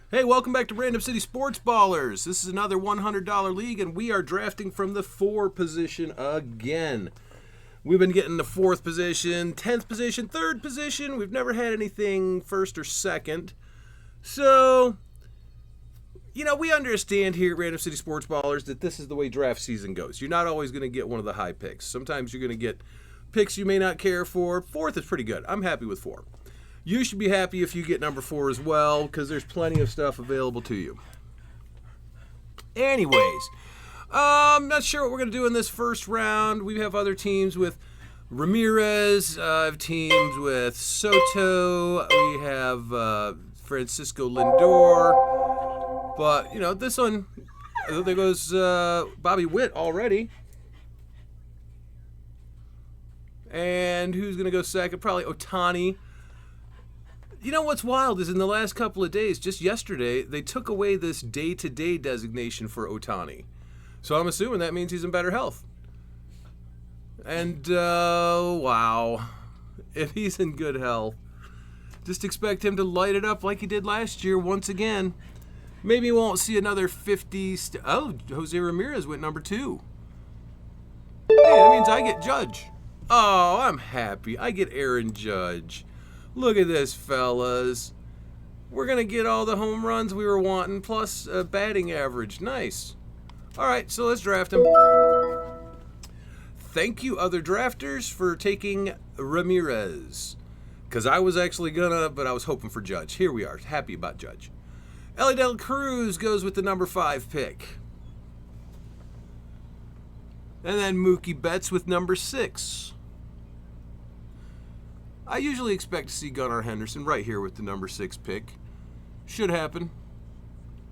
Hey, welcome back to Random City Sports Ballers. This is another $100 league, and we are drafting from the 4 position again. We've been getting the 4th position, 10th position, 3rd position. We've never had anything 1st or 2nd. So, we understand here at Random City Sports Ballers that this is the way draft season goes. You're not always going to get one of the high picks. Sometimes you're going to get picks you may not care for. 4th is pretty good. I'm happy with 4. You should be happy if you get number 4 as well, because there's plenty of stuff available to you. Anyways, I'm not sure what we're going to do in this first round. We have other teams with Ramirez. I have teams with Soto. We have Francisco Lindor. But, this one, there goes Bobby Witt already. And who's going to go second? Probably Ohtani. You know what's wild is in the last couple of days, just yesterday, they took away this day-to-day designation for Ohtani. So I'm assuming that means he's in better health. And, wow. If he's in good health, just expect him to light it up like he did last year once again. Maybe we won't see another 50... Jose Ramirez went number 2. Hey, that means I get Judge. Oh, I'm happy. I get Aaron Judge. Look at this, fellas. We're going to get all the home runs we were wanting, plus a batting average. Nice. All right, so let's draft him. Thank you, other drafters, for taking Ramirez. Because I was actually but I was hoping for Judge. Here we are, happy about Judge. Elly De La Cruz goes with the number 5 pick. And then Mookie Betts with number 6. I usually expect to see Gunnar Henderson right here with the number 6 pick. Should happen.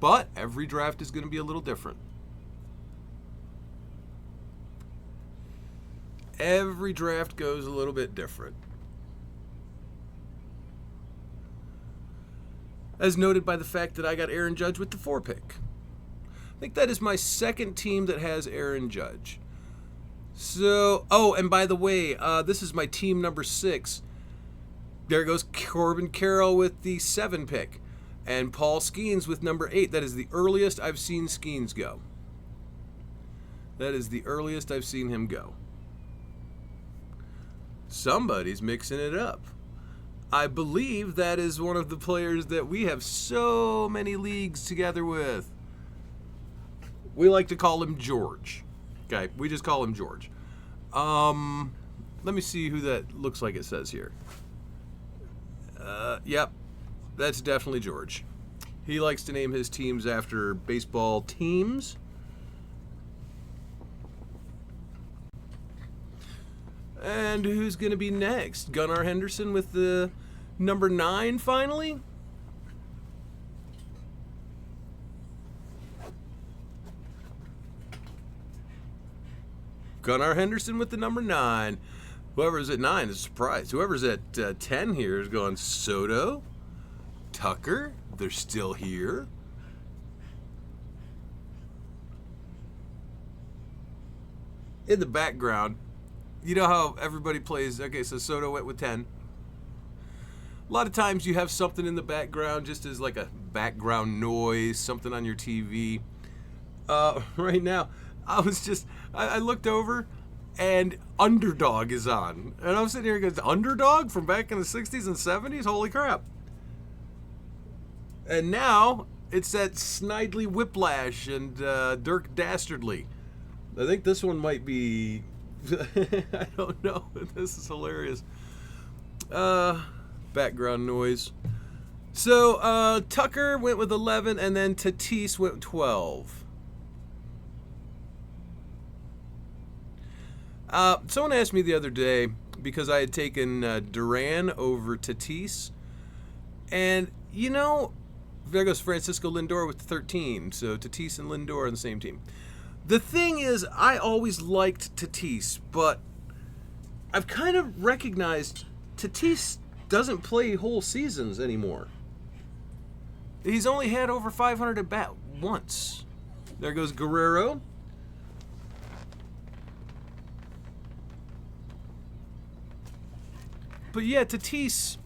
But every draft is going to be a little different. Every draft goes a little bit different. As noted by the fact that I got Aaron Judge with the 4 pick. I think that is my second team that has Aaron Judge. So, and by the way, this is my team number 6. There goes Corbin Carroll with the 7 pick. And Paul Skeens with number 8. That is the earliest I've seen Skeens go. That is the earliest I've seen him go. Somebody's mixing it up. I believe that is one of the players that we have so many leagues together with. We like to call him George. Okay, we just call him George. Let me see who that looks like it says here. Yep, that's definitely George. He likes to name his teams after baseball teams. And who's going to be next? Gunnar Henderson with the number 9 finally? Gunnar Henderson with the number 9. Whoever's at 9 is surprised. Whoever's at 10 here is going Soto, Tucker. They're still here. In the background, you know how everybody plays. Okay, so Soto went with 10. A lot of times you have something in the background just as like a background noise, something on your TV. Right now, I looked over and Underdog is on. And I'm sitting here going, Underdog from back in the 60s and 70s? Holy crap. And now it's that Snidely Whiplash and Dirk Dastardly. I think this one might be... I don't know. This is hilarious. Background noise. So, Tucker went with 11, and then Tatis went with 12. Someone asked me the other day, because I had taken Duran over Tatis, and, there goes Francisco Lindor with 13, so Tatis and Lindor on the same team. The thing is, I always liked Tatis, but I've kind of recognized Tatis doesn't play whole seasons anymore. He's only had over 500 at bat once. There goes Guerrero. But yeah, Tatis,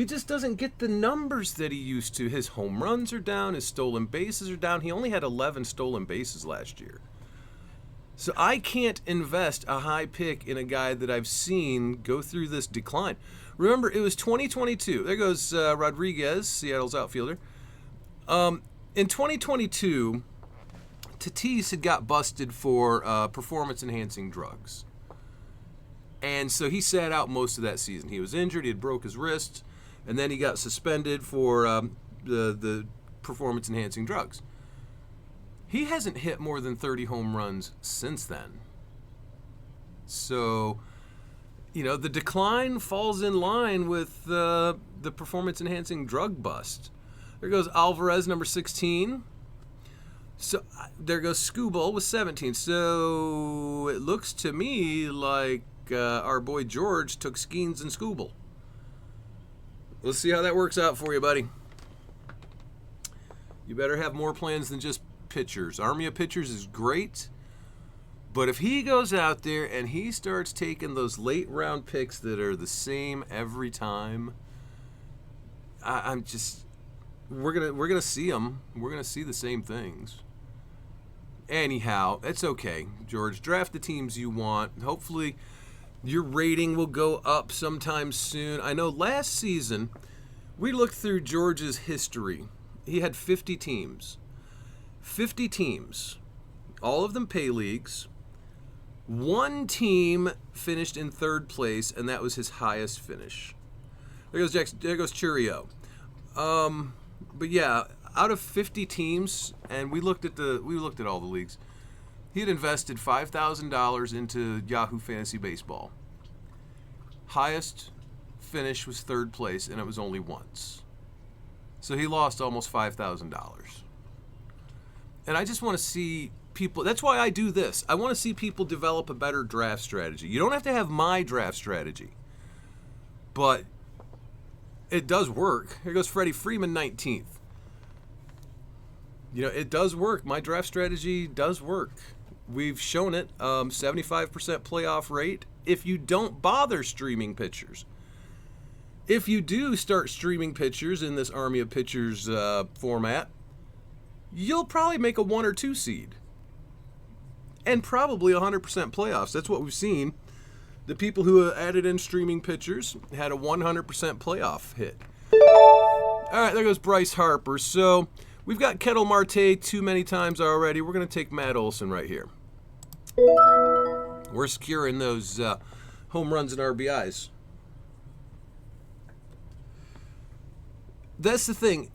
He just doesn't get the numbers that he used to. His home runs are down. His stolen bases are down. He only had 11 stolen bases last year. So I can't invest a high pick in a guy that I've seen go through this decline. Remember, it was 2022. There goes Rodriguez, Seattle's outfielder. In 2022, Tatis had got busted for performance-enhancing drugs. And so he sat out most of that season. He was injured. He had broke his wrist. And then he got suspended for the performance-enhancing drugs. He hasn't hit more than 30 home runs since then. So, the decline falls in line with the performance-enhancing drug bust. There goes Alvarez, number 16. So there goes Skubal with 17. So it looks to me like our boy George took Skeens and Skubal. Let's see how that works out for you, buddy. You better have more plans than just pitchers. Army of pitchers is great, but if he goes out there and he starts taking those late round picks that are the same every time, we're gonna see them. We're gonna see the same things. Anyhow, it's okay, George. Draft the teams you want. Hopefully, your rating will go up sometime soon. I know last season we looked through George's history. He had 50 teams. 50 teams, all of them pay leagues. One team finished in third place, and that was his highest finish. There goes Jackson. There goes Churio. But yeah, out of 50 teams, and we looked at all the leagues. He had invested $5,000 into Yahoo Fantasy Baseball. Highest finish was third place, and it was only once. So he lost almost $5,000. And I just want to see people, that's why I do this. I want to see people develop a better draft strategy. You don't have to have my draft strategy, but it does work. Here goes Freddie Freeman, 19th. It does work. My draft strategy does work. We've shown it. 75% playoff rate if you don't bother streaming pitchers. If you do start streaming pitchers in this Army of Pitchers format, you'll probably make a 1 or 2 seed. And probably 100% playoffs. That's what we've seen. The people who added in streaming pitchers had a 100% playoff hit. All right, there goes Bryce Harper. So we've got Ketel Marte too many times already. We're going to take Matt Olson right here. We're securing those home runs and RBIs. That's the thing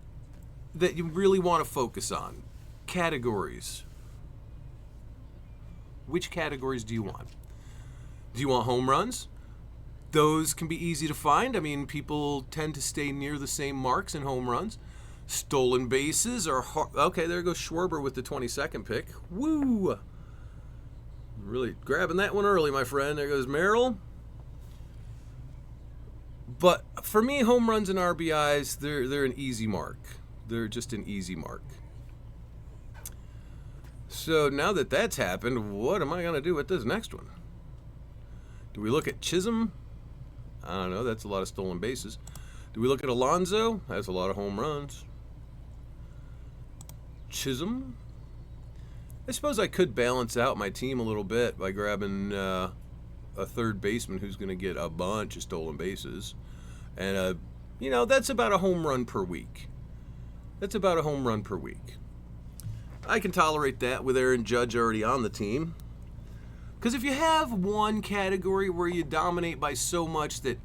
that you really want to focus on. Categories. Which categories do you want? Do you want home runs? Those can be easy to find. I mean, people tend to stay near the same marks in home runs. Stolen bases are hard. Okay, there goes Schwarber with the 22nd pick. Woo! Really grabbing that one early, my friend. There goes Merrill. But for me, home runs and RBIs, they're an easy mark. They're just an easy mark. So now that that's happened, what am I going to do with this next one? Do we look at Chisholm? I don't know. That's a lot of stolen bases. Do we look at Alonso? That's a lot of home runs. Chisholm? I suppose I could balance out my team a little bit by grabbing a third baseman who's going to get a bunch of stolen bases. And, that's about a home run per week. That's about a home run per week. I can tolerate that with Aaron Judge already on the team. Because if you have one category where you dominate by so much that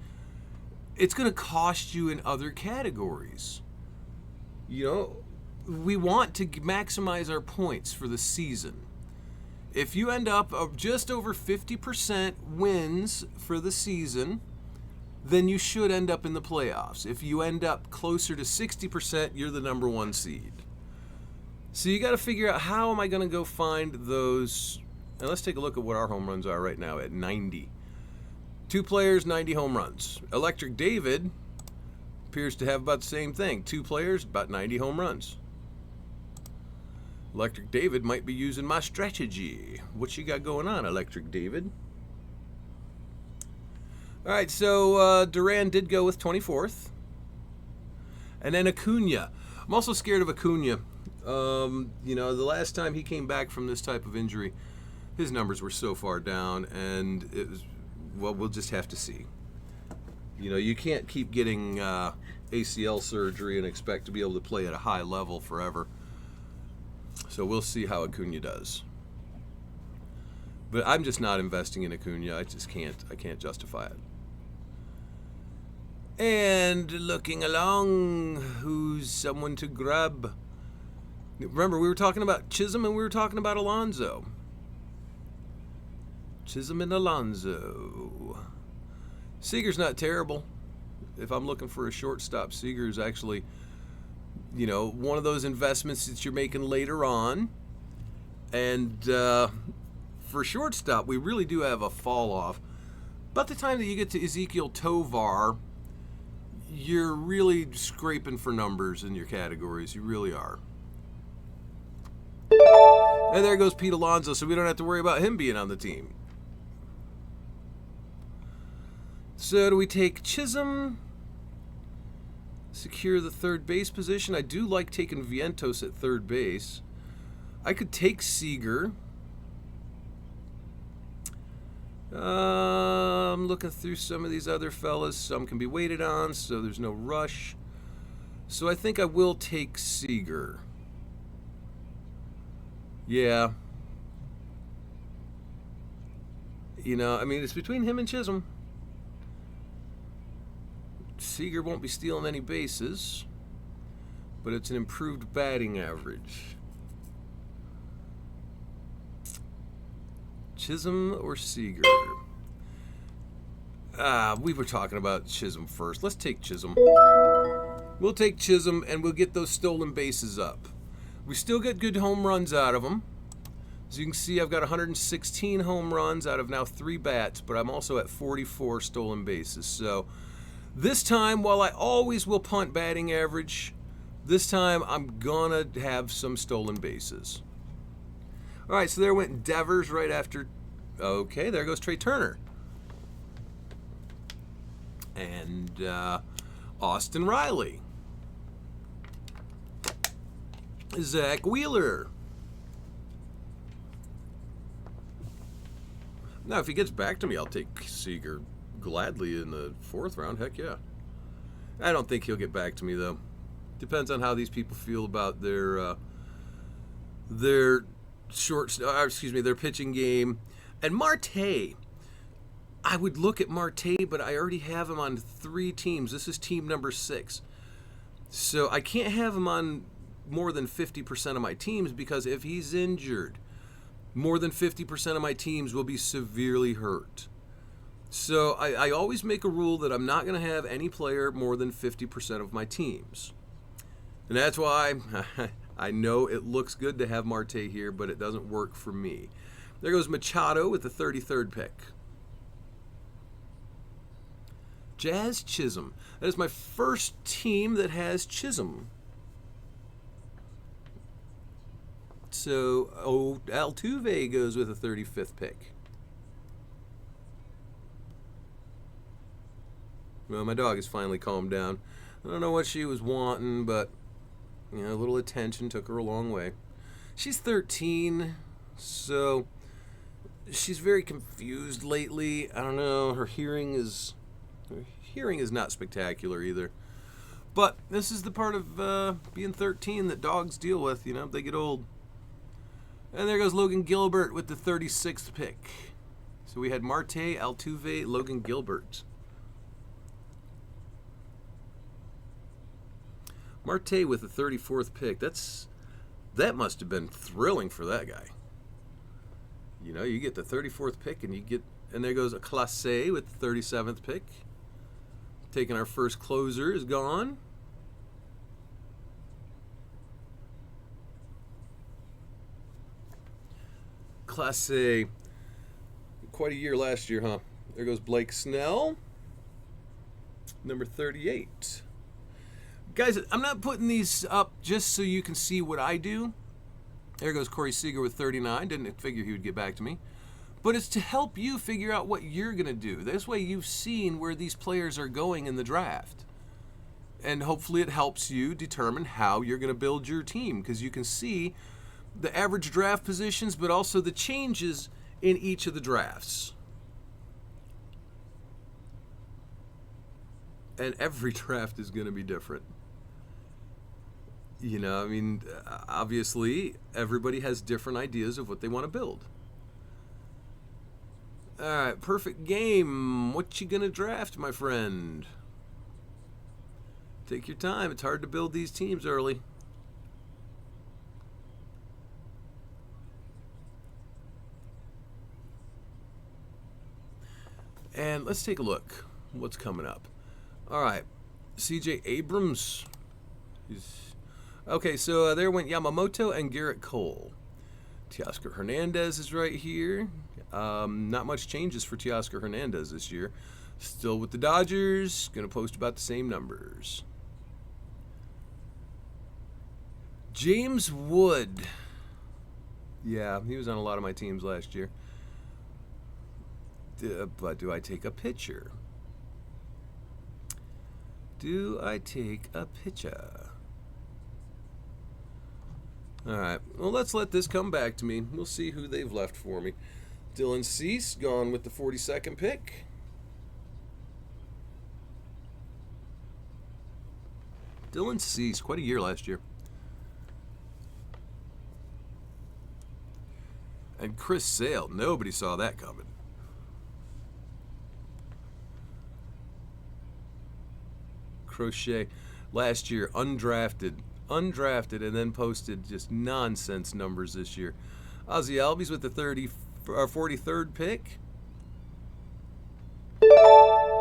it's going to cost you in other categories. We want to maximize our points for the season. If you end up just over 50% wins for the season, then you should end up in the playoffs. If you end up closer to 60%, you're the number 1 seed. So you got to figure out, how am I going to go find those? And let's take a look at what our home runs are right now at 90. 2 players, 90 home runs. Electric David appears to have about the same thing. 2 players, about 90 home runs. Electric David might be using my strategy. What you got going on, Electric David? All right, so Duran did go with 24th. And then Acuna. I'm also scared of Acuna. You know, the last time he came back from this type of injury, his numbers were so far down, and it was, well, we'll just have to see. You know, you can't keep getting ACL surgery and expect to be able to play at a high level forever. So we'll see how Acuna does. But I'm just not investing in Acuna. I can't justify it. And looking along, who's someone to grab? Remember, we were talking about Chisholm and we were talking about Alonso. Chisholm and Alonso. Seager's not terrible. If I'm looking for a shortstop, Seager is actually, you know, one of those investments that you're making later on. And for shortstop, we really do have a fall off. About the time that you get to Ezequiel Tovar, you're really scraping for numbers in your categories. You really are. And there goes Pete Alonso, so we don't have to worry about him being on the team. So do we take Chisholm? Secure the third base position. I do like taking Vientos at third base. I could take Seager. I'm looking through some of these other fellas. Some can be waited on, so there's no rush. So I think I will take Seager. Yeah. You know, I mean, it's between him and Chisholm. Seager won't be stealing any bases, but it's an improved batting average. Chisholm or Seager? We were talking about Chisholm first. Let's take Chisholm. We'll take Chisholm, and we'll get those stolen bases up. We still get good home runs out of them. As you can see, I've got 116 home runs out of now 3 bats, but I'm also at 44 stolen bases. So this time, while I always will punt batting average, this time I'm gonna have some stolen bases. All right, so there went Devers right after. Okay, there goes Trey Turner. And Austin Riley. Zach Wheeler. Now, if he gets back to me, I'll take Seager gladly in the 4th round. Heck yeah. I don't think he'll get back to me, though. Depends on how these people feel about their their pitching game. And Marte, I would look at Marte, but I already have him on 3 teams. This is team number 6. So I can't have him on more than 50% of my teams, because if he's injured, more than 50% of my teams will be severely hurt. So I always make a rule that I'm not going to have any player more than 50% of my teams. And that's why I know it looks good to have Marte here, but it doesn't work for me. There goes Machado with the 33rd pick. Jazz Chisholm. That is my first team that has Chisholm. So Altuve goes with a 35th pick. Well, my dog has finally calmed down. I don't know what she was wanting, but you know, a little attention took her a long way. She's 13, so she's very confused lately. I don't know. Her hearing is not spectacular either. But this is the part of being 13 that dogs deal with. You know, they get old. And there goes Logan Gilbert with the 36th pick. So we had Marte, Altuve, Logan Gilbert. Marte with the 34th pick. That must have been thrilling for that guy. You know, you get the 34th pick, and there goes a Clase with the 37th pick. Taking our first closer is gone. Clase, quite a year last year, huh? There goes Blake Snell, number 38. Guys, I'm not putting these up just so you can see what I do. There goes Corey Seager with 39. Didn't figure he would get back to me. But it's to help you figure out what you're going to do. This way you've seen where these players are going in the draft. And hopefully it helps you determine how you're going to build your team, because you can see the average draft positions, but also the changes in each of the drafts. And every draft is going to be different. You know, I mean, obviously, everybody has different ideas of what they want to build. All right, perfect game. What you going to draft, my friend? Take your time. It's hard to build these teams early. And let's take a look. What's coming up? All right, C.J. Abrams. Okay, so there went Yamamoto and Garrett Cole. Teoscar Hernandez is right here. Not much changes for Teoscar Hernandez this year. Still with the Dodgers. Going to post about the same numbers. James Wood. Yeah, he was on a lot of my teams last year. But do I take a pitcher? Do I take a pitcher? All right. Well, let's let this come back to me. We'll see who they've left for me. Dylan Cease gone with the 42nd pick. Dylan Cease, quite a year last year. And Chris Sale, nobody saw that coming. Crochet, last year, undrafted, and then posted just nonsense numbers this year. Ozzie Albies with the 43rd pick.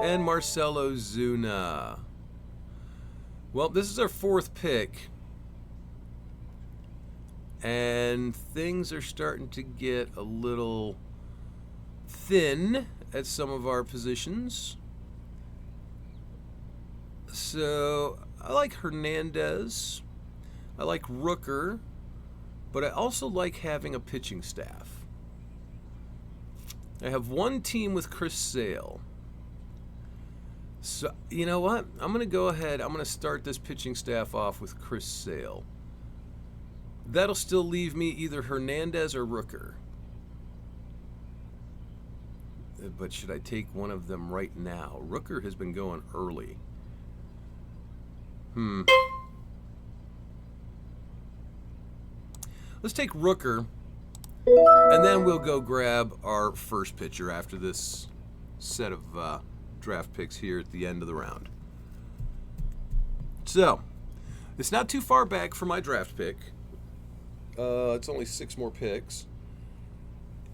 And Marcelo Zuna. Well, this is our 4th pick. And things are starting to get a little thin at some of our positions. So I like Hernandez. I like Rooker. But I also like having a pitching staff. I have one team with Chris Sale. So, you know what? I'm going to go ahead. I'm going to start this pitching staff off with Chris Sale. That'll still leave me either Hernandez or Rooker. But should I take one of them right now? Rooker has been going early. Let's take Rooker, and then we'll go grab our first pitcher after this set of draft picks here at the end of the round. So, it's not too far back from my draft pick. It's only 6 more picks.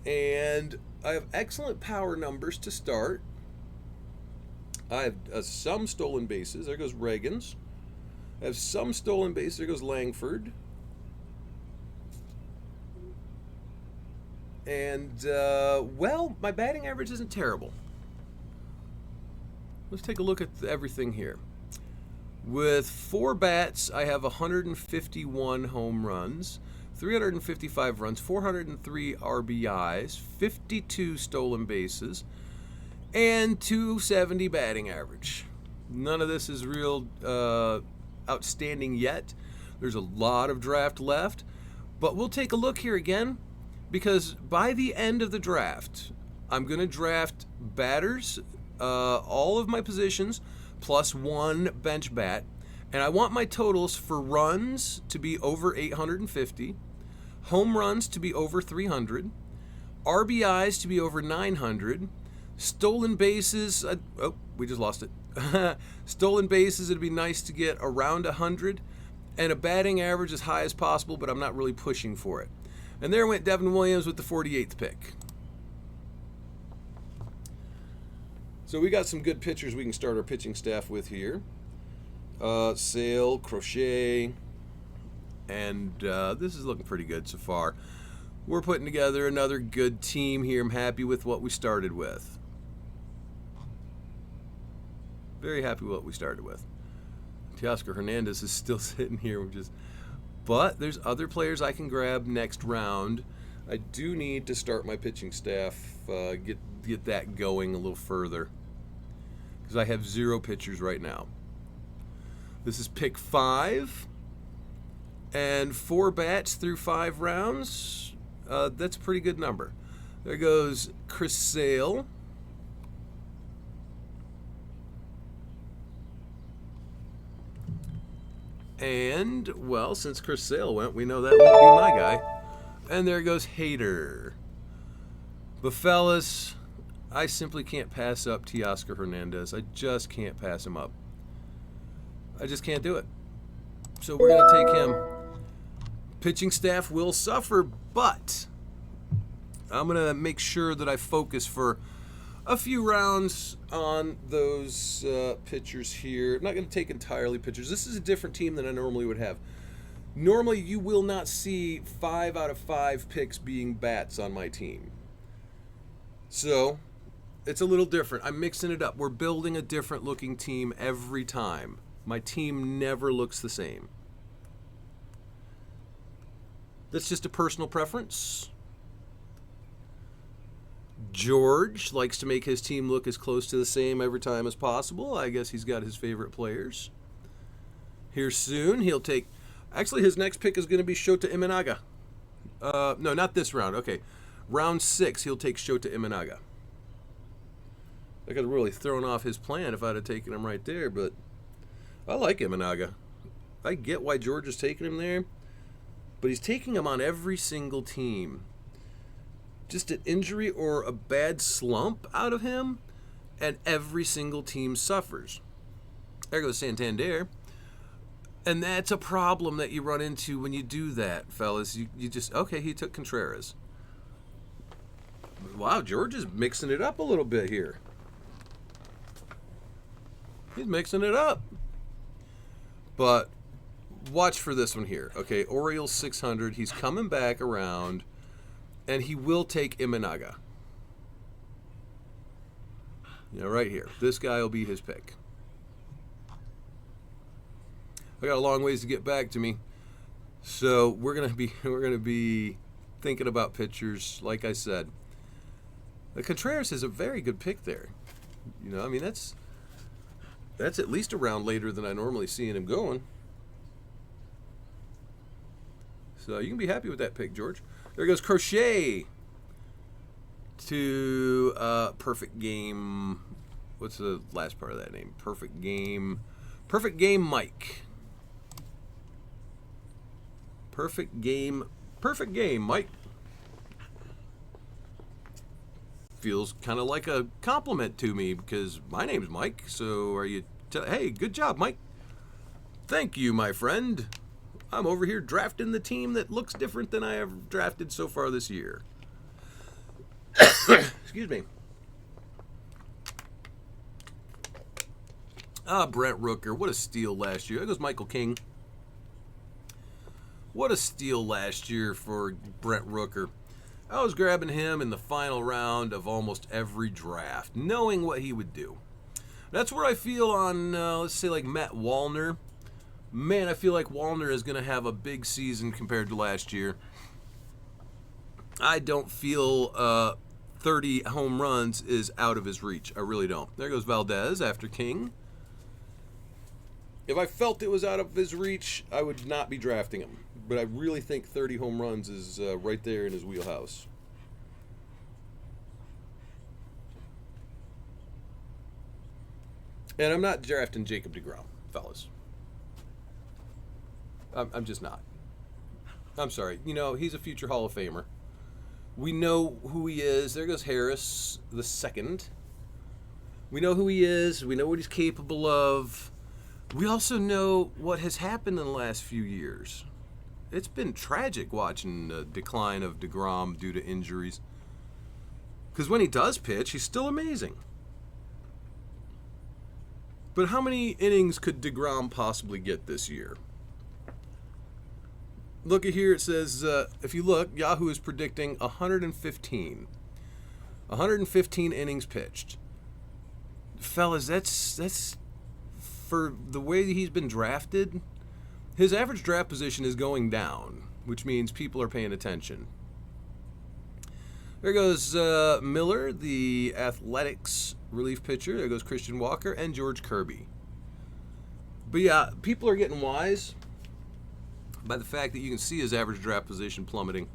And I have excellent power numbers to start. I have some stolen bases. There goes Reagans. I have some stolen bases. There goes Langford. And, well, my batting average isn't terrible. Let's take a look at everything here. With 4 bats, I have 151 home runs, 355 runs, 403 RBIs, 52 stolen bases, and 270 batting average. None of this is real outstanding yet. There's a lot of draft left, but we'll take a look here again, because by the end of the draft, I'm going to draft batters, all of my positions, plus 1 bench bat, and I want my totals for runs to be over 850, home runs to be over 300, RBIs to be over 900, stolen bases, we just lost it. Stolen bases, it'd be nice to get around 100, and a batting average as high as possible, but I'm not really pushing for it. And there went Devin Williams with the 48th pick. So we got some good pitchers we can start our pitching staff with here. Sale, Crochet, and this is looking pretty good so far. We're putting together another good team here. I'm happy with what we started with. Very happy with what we started with. Teoscar Hernandez is still sitting here, but there's other players I can grab next round. I do need to start my pitching staff, get that going a little further, because I have 0 pitchers right now. This is pick 5. And 4 bats through 5 rounds. That's a pretty good number. There goes Chris Sale. And, well, since Chris Sale went, we know that won't be my guy. And there goes Hader. But, fellas, I simply can't pass up Teoscar Hernandez. I just can't pass him up. I just can't do it. So we're going to take him. Pitching staff will suffer, but I'm going to make sure that I focus for a few rounds on those pitchers here. I'm not going to take entirely pitchers. This is a different team than I normally would have. Normally, you will not see 5 out of 5 picks being bats on my team. So, it's a little different. I'm mixing it up. We're building a different looking team every time. My team never looks the same. That's just a personal preference. George likes to make his team look as close to the same every time as possible. I guess he's got his favorite players. Here soon, he'll take... Actually, his next pick is going to be Shota Imanaga. No, not this round. Okay. Round 6, he'll take Shota Imanaga. I could have really thrown off his plan if I'd have taken him right there, but I like Imanaga. I get why George is taking him there, but he's taking him on every single team. Just an injury or a bad slump out of him, and every single team suffers. There goes Santander. And that's a problem that you run into when you do that, fellas. You just, okay, he took Contreras. Wow, George is mixing it up a little bit here. He's mixing it up. But watch for this one here. Okay, Orioles 600. He's coming back around, and he will take Imanaga. You know, right here. This guy will be his pick. I got a long ways to get back to me, so we're gonna be thinking about pitchers. Like I said, the Contreras is a very good pick there. You know, I mean that's at least a round later than I normally see him going. So you can be happy with that pick, George. There goes Crochet to Perfect Game. What's the last part of that name? Perfect Game. Perfect Game Mike. Perfect game, Mike. Feels kind of like a compliment to me because my name's Mike. So are you? Hey, good job, Mike. Thank you, my friend. I'm over here drafting the team that looks different than I have drafted so far this year. Excuse me. Brent Rooker, what a steal last year. There goes Michael King. What a steal last year for Brent Rooker. I was grabbing him in the final round of almost every draft, knowing what he would do. That's where I feel on, let's say, like Matt Wallner. Man, I feel like Wallner is going to have a big season compared to last year. I don't feel 30 home runs is out of his reach. I really don't. There goes Valdez after King. If I felt it was out of his reach, I would not be drafting him. But I really think 30 home runs is right there in his wheelhouse. And I'm not drafting Jacob deGrom, fellas. I'm just not. I'm sorry. You know, he's a future Hall of Famer. We know who he is. There goes Harris the second. We know who he is. We know what he's capable of. We also know what has happened in the last few years. It's been tragic watching the decline of DeGrom due to injuries. Because when he does pitch, he's still amazing. But how many innings could DeGrom possibly get this year? Look at here, it says, if you look, Yahoo is predicting 115. 115 innings pitched. Fellas, that's for the way that he's been drafted. His average draft position is going down, which means people are paying attention. There goes Miller, the Athletics relief pitcher. There goes Christian Walker and George Kirby. But yeah, people are getting wise by the fact that you can see his average draft position plummeting.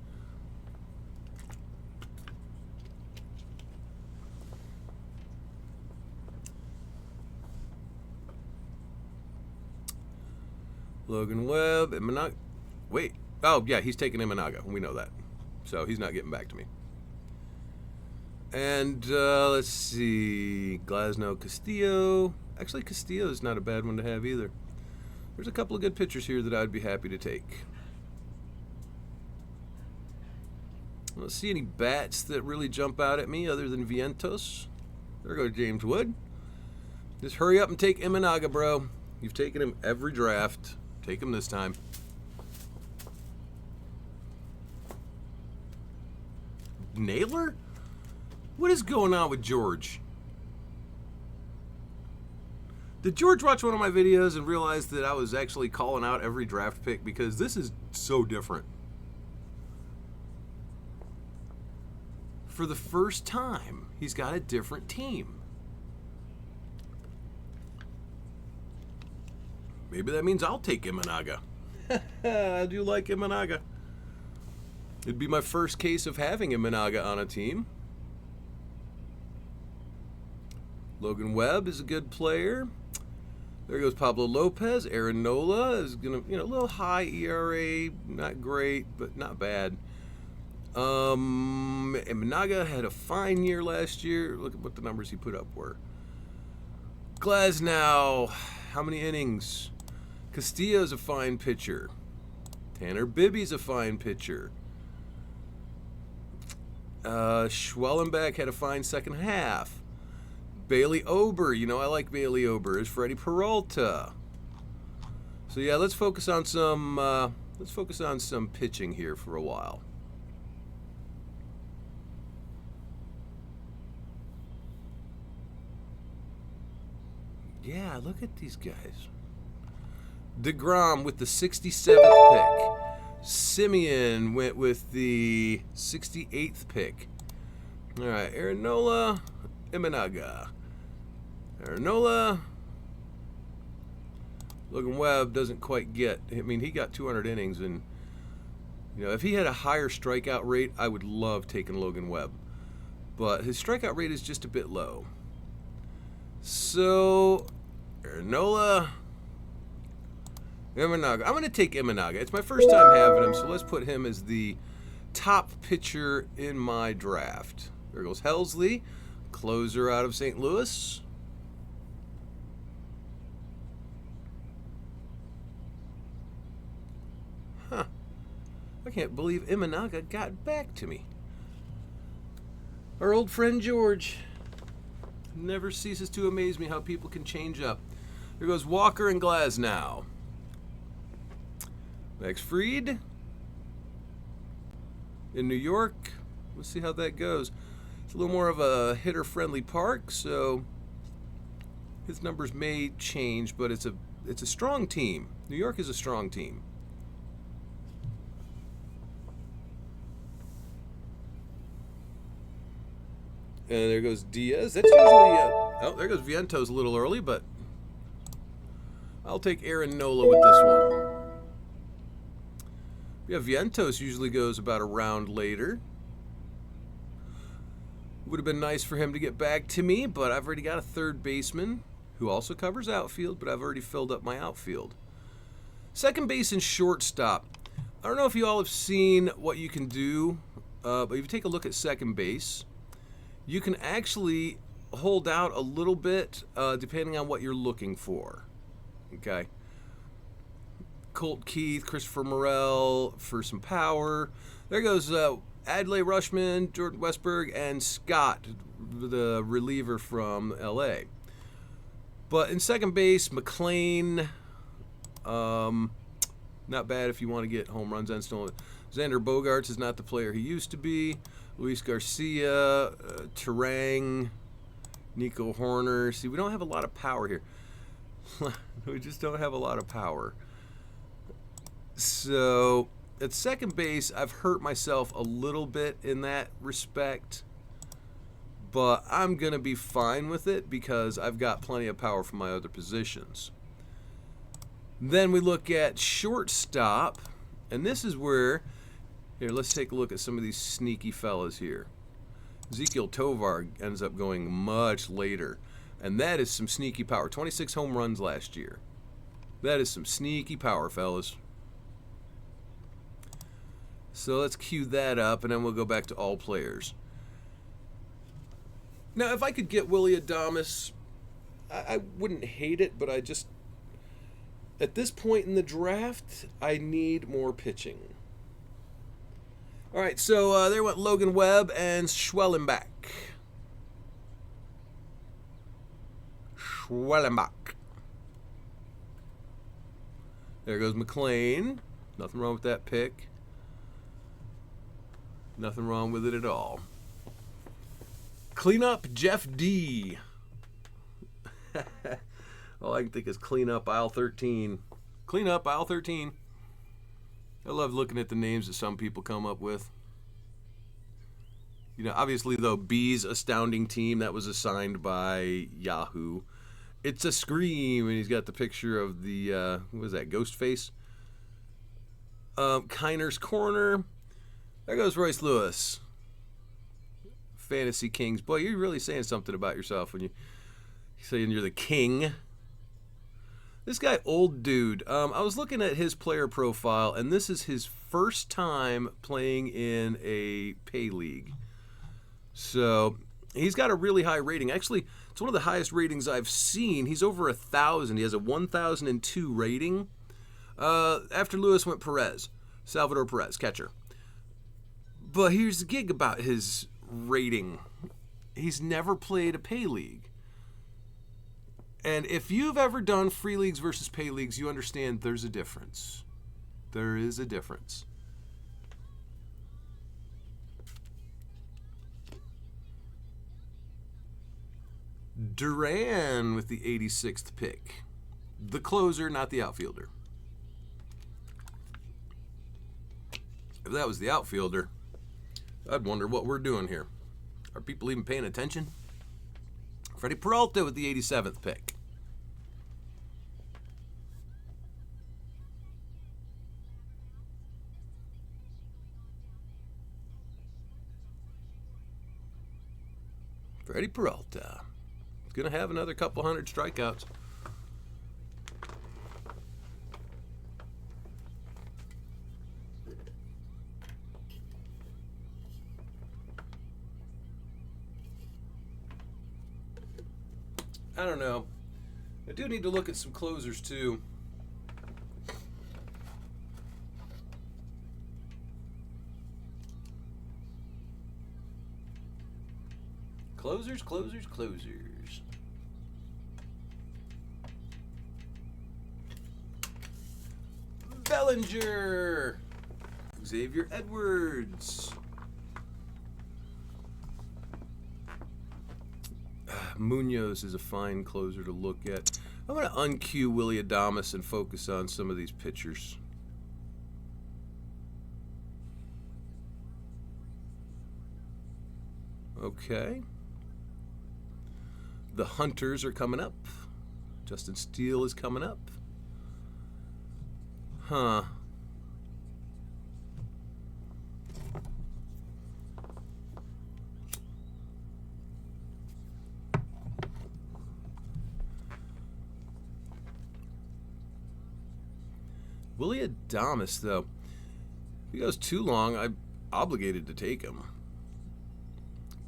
Logan Webb, Imanaga. Wait. Oh, yeah, he's taking Imanaga. We know that. So he's not getting back to me. And let's see. Glasnow, Castillo. Actually, Castillo's not a bad one to have either. There's a couple of good pitchers here that I'd be happy to take. I don't see any bats that really jump out at me other than Vientos. There goes James Wood. Just hurry up and take Imanaga, bro. You've taken him every draft. Take him this time. Naylor? What is going on with George? Did George watch one of my videos and realize that I was actually calling out every draft pick? Because this is so different. For the first time, he's got a different team. Maybe that means I'll take Imanaga. I do like Imanaga. It'd be my first case of having Imanaga on a team. Logan Webb is a good player. There goes Pablo Lopez. Aaron Nola is gonna, a little high ERA, not great, but not bad. Imanaga had a fine year last year. Look at what the numbers he put up were. Glasnow, how many innings? Castillo's a fine pitcher. Tanner Bibby's a fine pitcher. Schwellenbach had a fine second half. Bailey Ober, I like Bailey Ober. Is Freddie Peralta. So yeah, let's focus on some pitching here for a while. Yeah, look at these guys. DeGrom with the 67th pick. Simeon went with the 68th pick. All right, Aaron Nola, Imanaga. Aaron Nola. Logan Webb doesn't quite get. I mean, he got 200 innings, and if he had a higher strikeout rate, I would love taking Logan Webb. But his strikeout rate is just a bit low. So, Aaron Nola. Imanaga. I'm going to take Imanaga. It's my first time having him, so let's put him as the top pitcher in my draft. There goes Helsley, closer out of St. Louis. Huh. I can't believe Imanaga got back to me. Our old friend George. Never ceases to amaze me how people can change up. There goes Walker and Glasnow. Max Fried in New York. Let's see how that goes. It's a little more of a hitter-friendly park, so his numbers may change, but it's a strong team. New York is a strong team. And there goes Diaz. That's usually there goes Vientos a little early, but I'll take Aaron Nola with this one. Yeah, Vientos usually goes about a round later. Would have been nice for him to get back to me, but I've already got a third baseman who also covers outfield, but I've already filled up my outfield. Second base and shortstop. I don't know if you all have seen what you can do, but if you take a look at second base, you can actually hold out a little bit depending on what you're looking for. Okay. Colt Keith, Christopher Morel for some power. There goes Adley Rushman, Jordan Westberg, and Scott, the reliever from LA. But in second base, McLean, not bad if you want to get home runs and stolen. Xander Bogaerts is not the player he used to be. Luis Garcia, Terang, Nico Horner. See, we don't have a lot of power here. We just don't have a lot of power. So at second base, I've hurt myself a little bit in that respect, but I'm going to be fine with it because I've got plenty of power from my other positions. Then we look at shortstop, and this is where, here, let's take a look at some of these sneaky fellas here. Ezequiel Tovar ends up going much later, and that is some sneaky power. 26 home runs last year. That is some sneaky power, fellas. So let's cue that up, and then we'll go back to all players. Now, if I could get Willy Adames, I wouldn't hate it, but I just, at this point in the draft, I need more pitching. All right, so there went Logan Webb and Schwellenbach. There goes McLean. Nothing wrong with that pick. Nothing wrong with it at all. Clean up Jeff D. All I can think is clean up aisle 13. Clean up aisle 13. I love looking at the names that some people come up with. You know, obviously, though, B's Astounding Team, that was assigned by Yahoo. It's a Scream, and he's got the picture of the, what was that, Ghostface? Kiner's Corner. There goes Royce Lewis. Fantasy Kings. Boy, you're really saying something about yourself when you're saying you're the king. This guy, Old Dude, I was looking at his player profile, and this is his first time playing in a pay league. So he's got a really high rating. Actually, it's one of the highest ratings I've seen. He's over 1,000. He has a 1,002 rating. After Lewis went Perez, Salvador Perez, catcher. But here's the gig about his rating. He's never played a pay league. And if you've ever done free leagues versus pay leagues, you understand there's a difference. There is a difference. Duran with the 86th pick. The closer, not the outfielder. If that was the outfielder, I'd wonder what we're doing here. Are people even paying attention? Freddie Peralta with the 87th pick. Freddie Peralta. He's going to have another couple hundred strikeouts. I don't know. I do need to look at some closers too. Closers. Bellinger. Xavier Edwards. Munoz is a fine closer to look at. I'm going to uncue Willy Adames and focus on some of these pitchers. Okay. The Hunters are coming up. Justin Steele is coming up. Huh. Willy Adames, though, if he goes too long, I'm obligated to take him.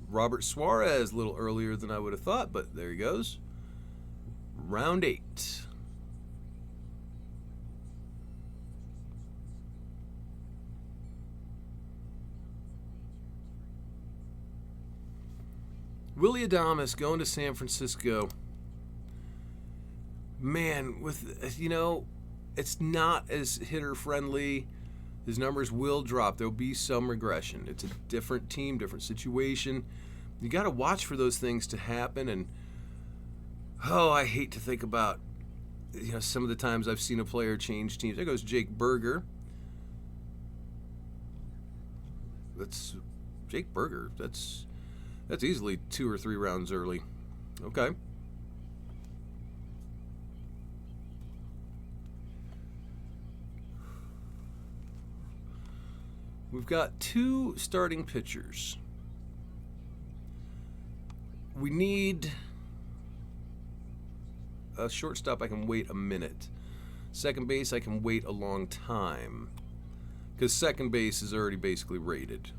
Robert Suarez, a little earlier than I would have thought, but there he goes. Round 8. Willy Adames going to San Francisco. Man, with, you know, it's not as hitter friendly. His numbers will drop. There'll be some regression. It's a different team, different situation. You got to watch for those things to happen. And I hate to think about, some of the times I've seen a player change teams. There goes Jake Burger. That's Jake Burger. That's easily 2 or 3 rounds early. Okay. We've got 2 starting pitchers. We need a shortstop. I can wait a minute. Second base, I can wait a long time, because second base is already basically rated.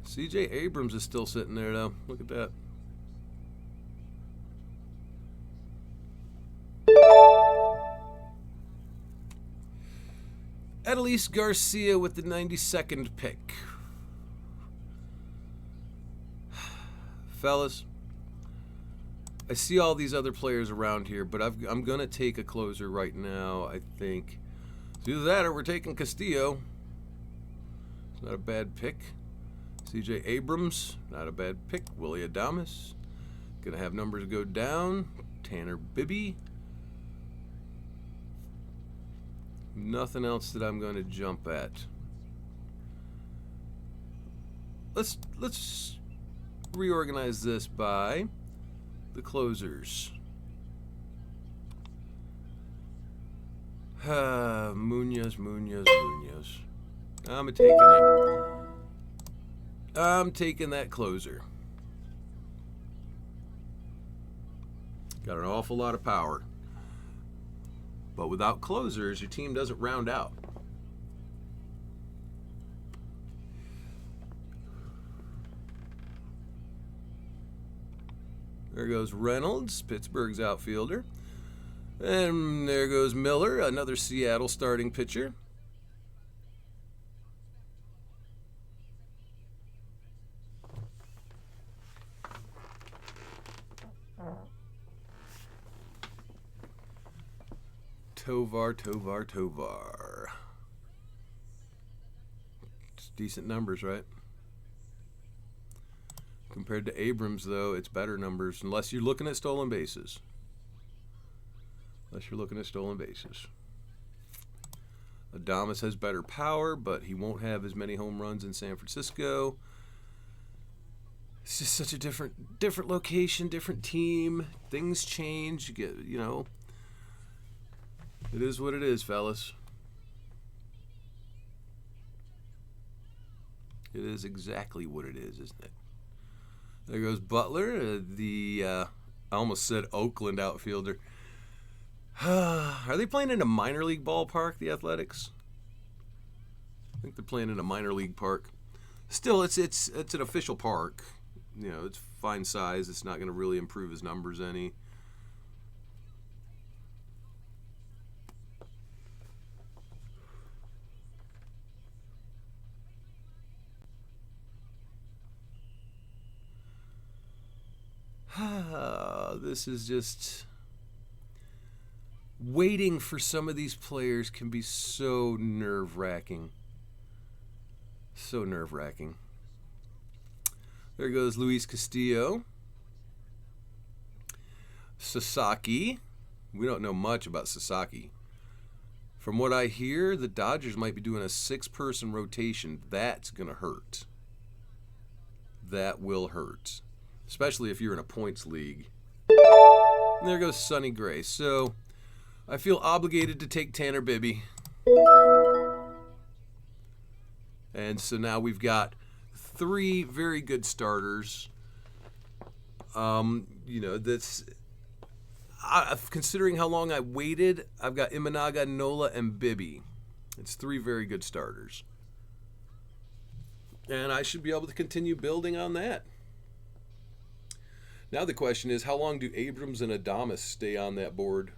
C.J. Abrams is still sitting there, though. Look at that. Adolis Garcia with the 92nd pick. Fellas, I see all these other players around here, but I'm going to take a closer right now, I think. It's either that or we're taking Castillo. It's not a bad pick. C.J. Abrams, not a bad pick. Willy Adames, going to have numbers go down. Tanner Bibby. Nothing else that I'm going to jump at. Let's reorganize this by the closers. Munoz. I'm taking it. I'm taking that closer. Got an awful lot of power. But without closers, your team doesn't round out. There goes Reynolds, Pittsburgh's outfielder. And there goes Miller, another Seattle starting pitcher. Tovar. It's decent numbers, right? Compared to Abrams, though, it's better numbers, unless you're looking at stolen bases. Adames has better power, but he won't have as many home runs in San Francisco. It's just such a different location, different team. Things change. You know. It is what it is, fellas. It is exactly what it is, isn't it? There goes Butler, I almost said Oakland outfielder. Are they playing in a minor league ballpark, the Athletics? I think they're playing in a minor league park. Still, it's an official park. You know, it's fine size. It's not going to really improve his numbers any. This is just waiting for some of these players can be so nerve-wracking. There goes Luis Castillo. Sasaki. We don't know much about Sasaki. From what I hear, the Dodgers might be doing a 6-person rotation. That's going to hurt. That will hurt. Especially if you're in a points league. And there goes Sonny Gray. So I feel obligated to take Tanner Bibby. And so now we've got 3 very good starters. You know, considering how long I waited, I've got Imanaga, Nola, and Bibby. It's 3 very good starters. And I should be able to continue building on that. Now the question is, how long do Abrams and Adames stay on that board?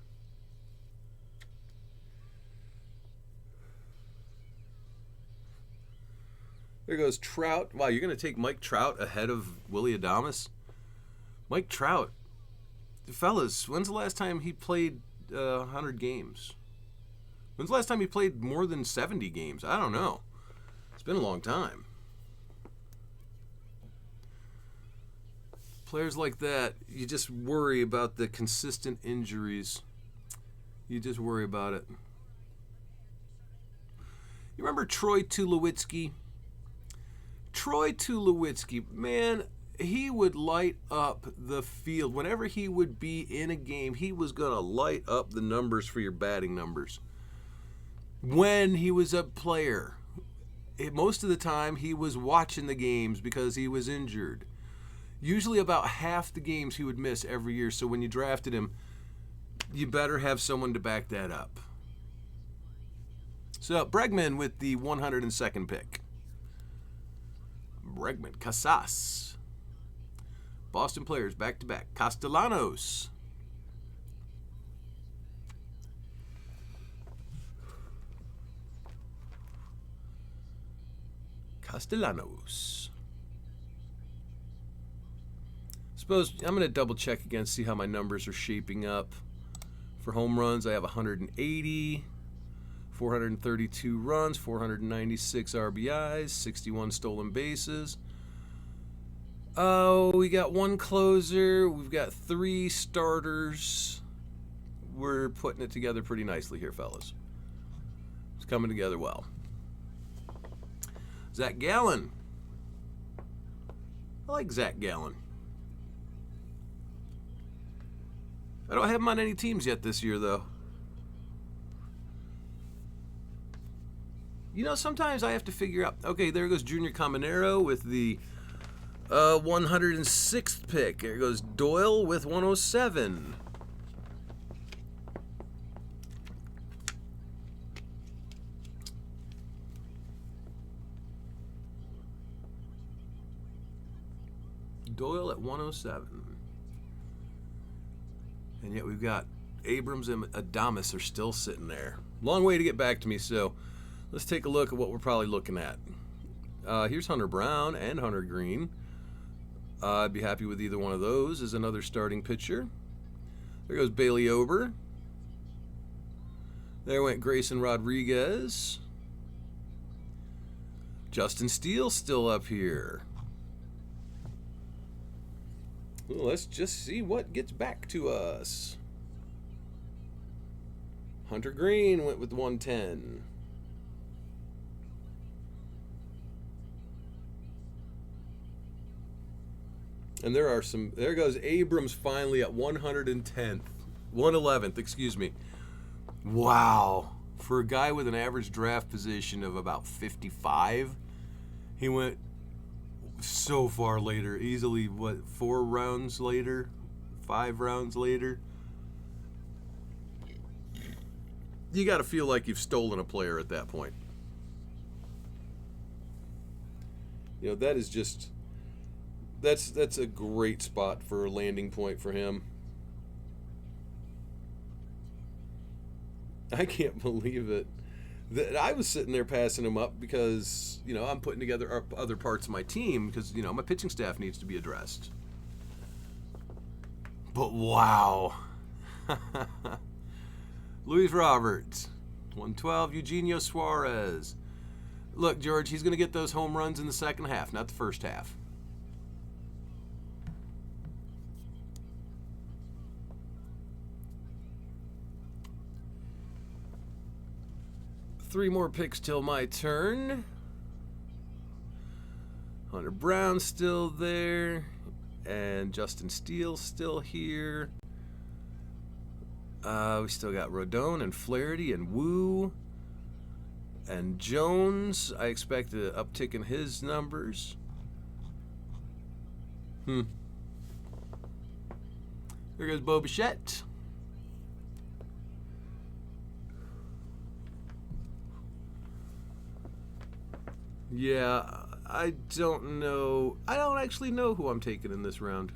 There goes Trout. Wow, you're going to take Mike Trout ahead of Willy Adames? Mike Trout. Fellas, when's the last time he played 100 games? When's the last time he played more than 70 games? I don't know. It's been a long time. Players like that, you just worry about the consistent injuries. You just worry about it. You remember Troy Tulowitzki? Troy Tulowitzki, man, he would light up the field. Whenever he would be in a game, he was going to light up the numbers for your batting numbers. when he was a player. Most of the time, he was watching the games because he was injured. Usually about half the games he would miss every year. So when you drafted him, you better have someone to back that up. So Bregman with the 102nd pick. Bregman, Casas. Boston players back-to-back. Castellanos. Castellanos. Suppose I'm going to double check again, see how my numbers are shaping up. For home runs, I have 180, 432 runs, 496 RBIs, 61 stolen bases. Oh, we got one closer. We've got 3 starters. We're putting it together pretty nicely here, fellas. It's coming together well. Zach Gallen. I like Zach Gallen. I don't have him on any teams yet this year, though. You know, sometimes I have to figure out... Okay, there goes Junior Caminero with the 106th pick. There goes Doyle with 107. Doyle at 107. And yet we've got Abrams and Adames are still sitting there. Long way to get back to me, so let's take a look at what we're probably looking at. Here's Hunter Brown and Hunter Green. I'd be happy with either one of those as another starting pitcher. There goes Bailey Ober. There went Grayson Rodriguez. Justin Steele still up here. Well, let's just see what gets back to us. Hunter Green went with 110. And there are some... There goes Abrams finally at 110th. 111th, excuse me. Wow. For a guy with an average draft position of about 55, he went so far later. Easily, what, 4 rounds later? 5 rounds later? You got to feel like you've stolen a player at that point. You know, that is just... That's a great spot for a landing point for him. I can't believe it. I was sitting there passing him up because, you know, I'm putting together other parts of my team because, you know, my pitching staff needs to be addressed. But wow. Luis Roberts, 112, Eugenio Suarez. Look, George, he's going to get those home runs in the second half, not the first half. Three more picks till my turn. Hunter Brown still there. And Justin Steele still here. We still got Rodon and Flaherty and Wu. And Jones. I expect an uptick in his numbers. There goes Bo Bichette. Yeah, I don't know. I don't actually know who I'm taking in this round.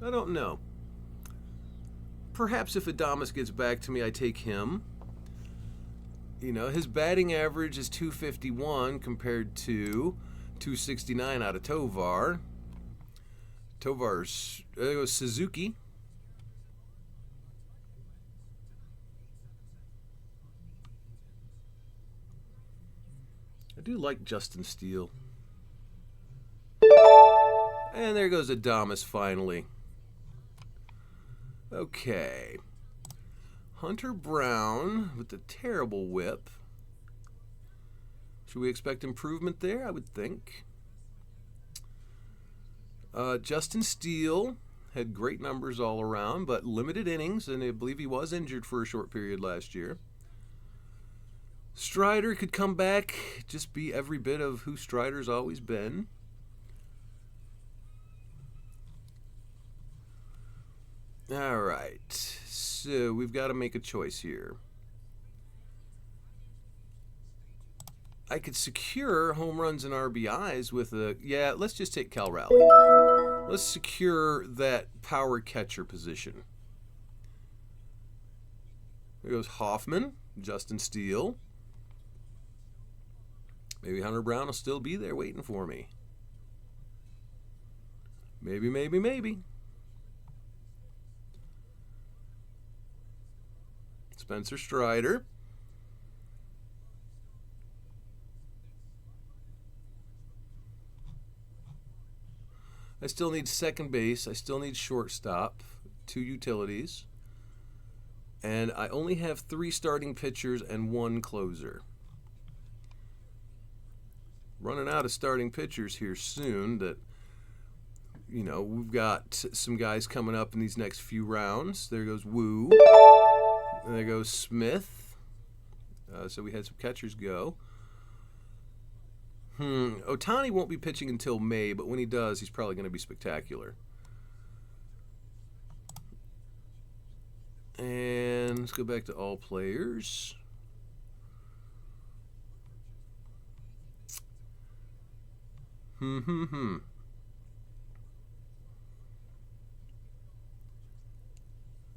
I don't know. Perhaps if Adames gets back to me, I take him. You know, his batting average is 251 compared to 269 out of Tovar. Tovar's, there goes Suzuki. I do like Justin Steele. And there goes Adames finally. Okay. Hunter Brown with the terrible whip. Should we expect improvement there? I would think. Justin Steele had great numbers all around, but limited innings, and I believe he was injured for a short period last year. Strider could come back, just be every bit of who Strider's always been. All right, so we've got to make a choice here. I could secure home runs and RBIs with a... Yeah, let's just take Cal Raleigh. Let's secure that power catcher position. There goes Hoffman, Justin Steele. Maybe Hunter Brown will still be there waiting for me. Maybe, maybe, maybe. Spencer Strider. I still need second base. I still need shortstop, 2 utilities. And I only have 3 starting pitchers and 1 closer. Running out of starting pitchers here soon. That, you know, we've got some guys coming up in these next few rounds. There goes Wu. And there goes Smith. So we had some catchers go. Ohtani won't be pitching until May, but when he does, he's probably going to be spectacular. And let's go back to all players.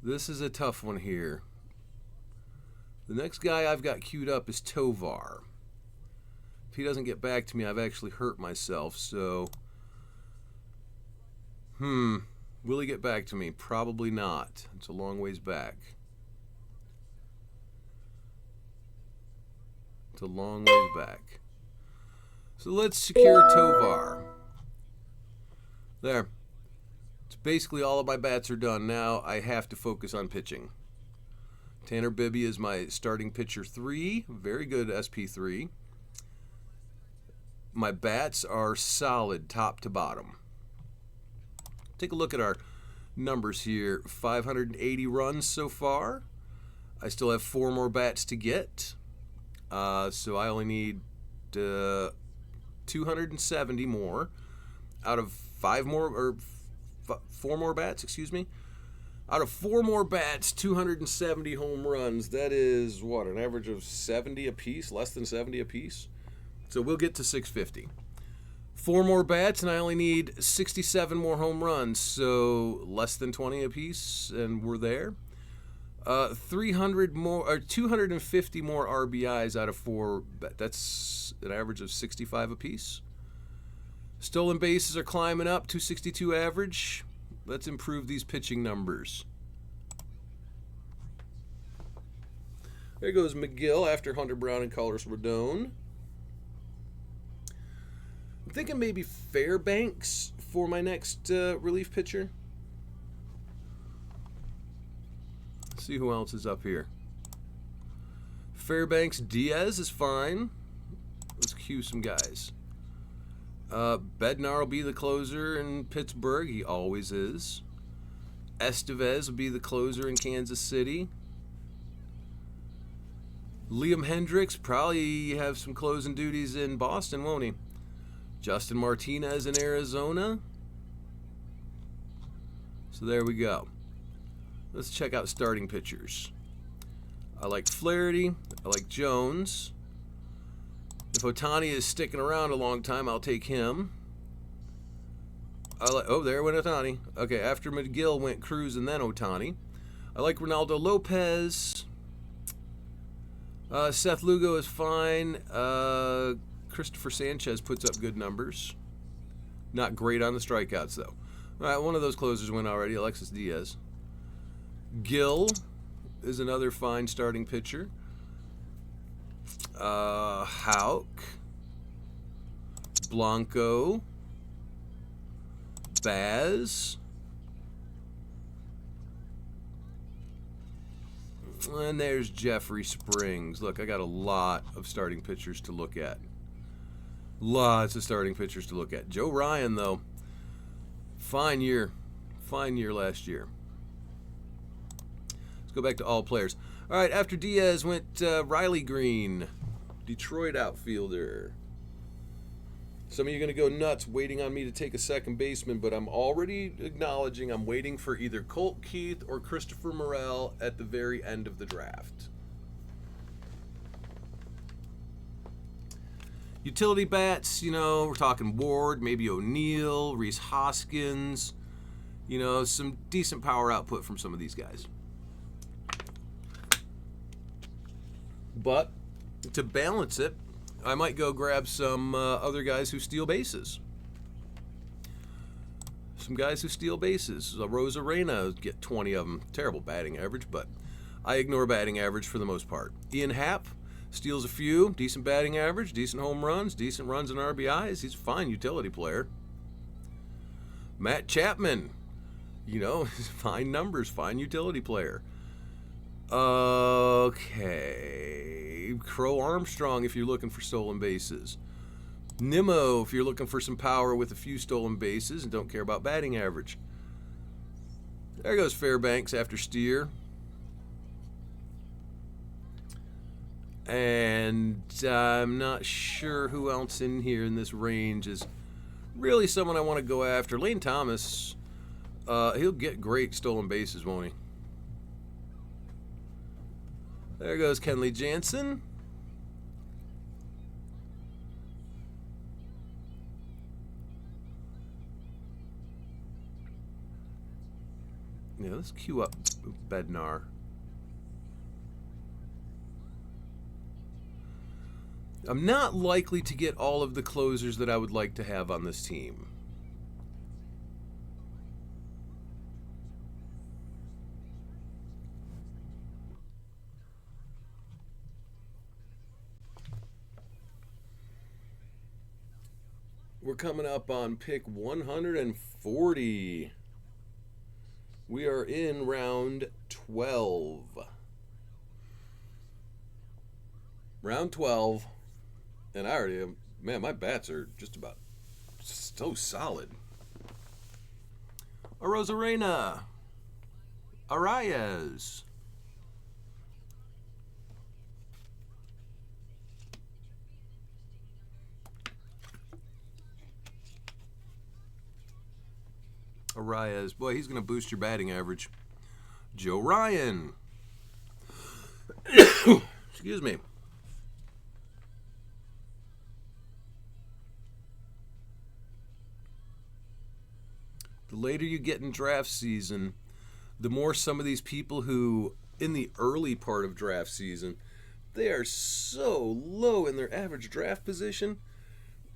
This is a tough one here. The next guy I've got queued up is Tovar. If he doesn't get back to me, I've actually hurt myself, so... Will he get back to me? Probably not. It's a long ways back. It's a long ways back. So let's secure Tovar. There. It's basically all of my bats are done. Now I have to focus on pitching. Tanner Bibby is my starting pitcher 3. Very good SP3. My bats are solid top to bottom. Take a look at our numbers here. 580 runs so far. I still have 4 more bats to get. So I only need 270 more out of 4 more bats, excuse me. Out of 4 more bats, 270 home runs. That is, what, an average of 70 apiece? Less than 70 apiece? So we'll get to 650. 4 more bats, and I only need 67 more home runs. So less than 20 apiece, and we're there. 300 more, or 250 more RBIs out of 4. That's an average of 65 apiece. Stolen bases are climbing up, 262 average. Let's improve these pitching numbers. There goes McGill after Hunter Brown and Carlos Rodon. I'm thinking maybe Fairbanks for my next relief pitcher. Let's see who else is up here. Fairbanks Diaz is fine. Let's cue some guys. Bednar will be the closer in Pittsburgh. He always is. Estevez will be the closer in Kansas City. Liam Hendricks probably have some closing duties in Boston, won't he? Justin Martinez in Arizona. So there we go. Let's check out starting pitchers. I like Flaherty. I like Jones. If Ohtani is sticking around a long time, I'll take him. Oh, there went Ohtani. Okay, after McGill went Cruz and then Ohtani. I like Ronaldo Lopez. Seth Lugo is fine. Christopher Sanchez puts up good numbers. Not great on the strikeouts, though. All right, one of those closers went already, Alexis Diaz. Gill is another fine starting pitcher. Houck, Blanco, Baz, and there's Jeffrey Springs. Look, I got a lot of starting pitchers to look at. Lots of starting pitchers to look at. Joe Ryan, though, fine year. Fine year last year. Let's go back to all players. All right, after Diaz went Riley Green, Detroit outfielder. Some of you are going to go nuts waiting on me to take a second baseman, but I'm already acknowledging I'm waiting for either Colt Keith or Christopher Morel at the very end of the draft. Utility bats, you know, we're talking Ward, maybe O'Neill, Rhys Hoskins, you know, some decent power output from some of these guys. But to balance it, I might go grab some other guys who steal bases. Some guys who steal bases. Rosarena, get 20 of them. Terrible batting average, but I ignore batting average for the most part. Ian Happ steals a few. Decent batting average, decent home runs, decent runs and RBIs. He's a fine utility player. Matt Chapman, you know, fine numbers, fine utility player. Okay. Crow Armstrong if you're looking for stolen bases. Nimmo if you're looking for some power with a few stolen bases and don't care about batting average. There goes Fairbanks after Steer. And I'm not sure who else in here in this range is really someone I want to go after. Lane Thomas, he'll get great stolen bases, won't he? There goes Kenley Jansen. Yeah, let's queue up Bednar. I'm not likely to get all of the closers that I would like to have on this team. We're coming up on pick 140. We are in round 12. Round 12. And I already am, man, my bats are just about so solid. Arozarena. Arias. Arias. Boy, he's going to boost your batting average. Joe Ryan. Excuse me. The later you get in draft season, the more some of these people who, in the early part of draft season, they are so low in their average draft position,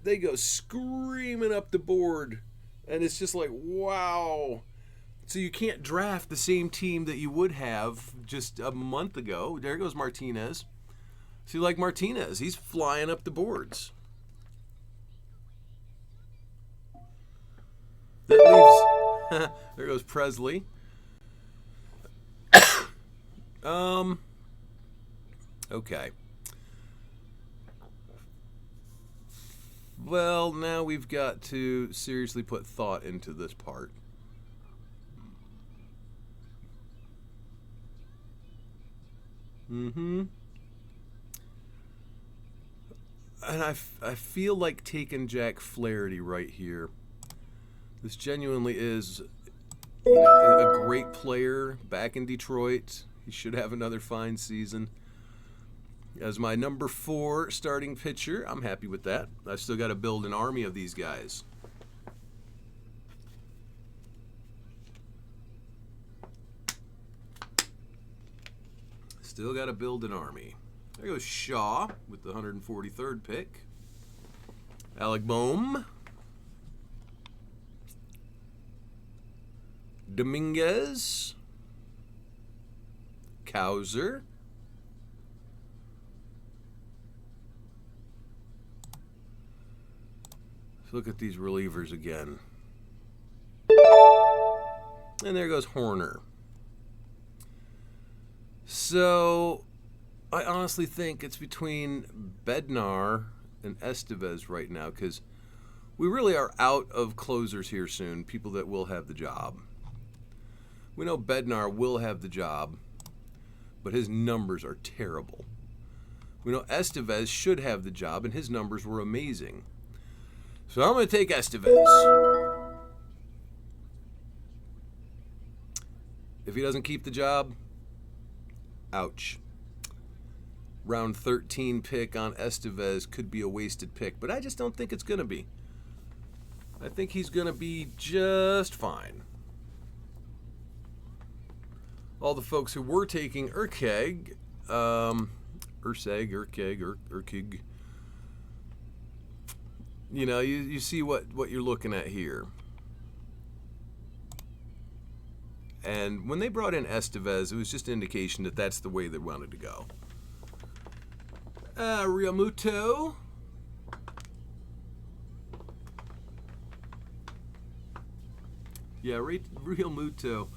they go screaming up the board. And it's just like, wow. So you can't draft the same team that you would have just a month ago. There goes Martinez. See, like Martinez, he's flying up the boards. That leaves... there goes Presley. Okay. Well, now we've got to seriously put thought into this part. And I feel like taking Jack Flaherty right here. This genuinely is, you know, a great player back in Detroit. He should have another fine season. As my number 4 starting pitcher, I'm happy with that. I've still got to build an army of these guys. Still got to build an army. There goes Shaw with the 143rd pick. Alec Boehm. Dominguez. Cowser. Look at these relievers again. And there goes Horner. So, I honestly think it's between Bednar and Estevez right now because we really are out of closers here soon, people that will have the job. We know Bednar will have the job, but his numbers are terrible. We know Estevez should have the job, and his numbers were amazing. So I'm going to take Estevez. If he doesn't keep the job, ouch. Round 13 pick on Estevez could be a wasted pick, but I just don't think it's going to be. I think he's going to be just fine. All the folks who were taking Urkeg, Urkeg, you know, you see what you're looking at here. And when they brought in Estevez, it was just an indication that that's the way they wanted to go. Realmuto. Yeah, Realmuto.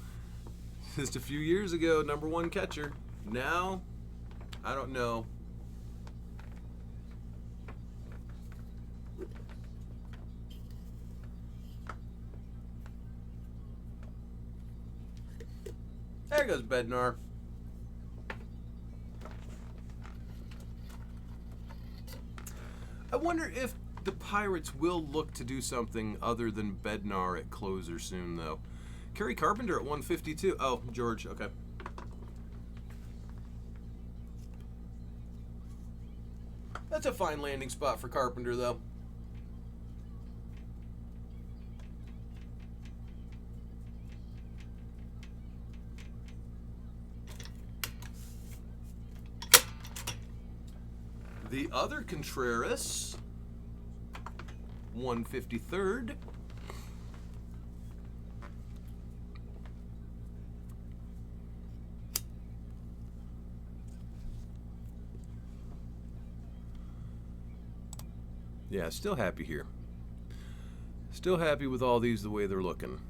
Just a few years ago, #1 catcher. Now, I don't know. There goes Bednar. I wonder if the Pirates will look to do something other than Bednar at closer soon, though. Kerry Carpenter at 152. Oh, George, okay. That's a fine landing spot for Carpenter, though. The other Contreras, 153rd. Yeah, still happy here. Still happy with all these the way they're looking.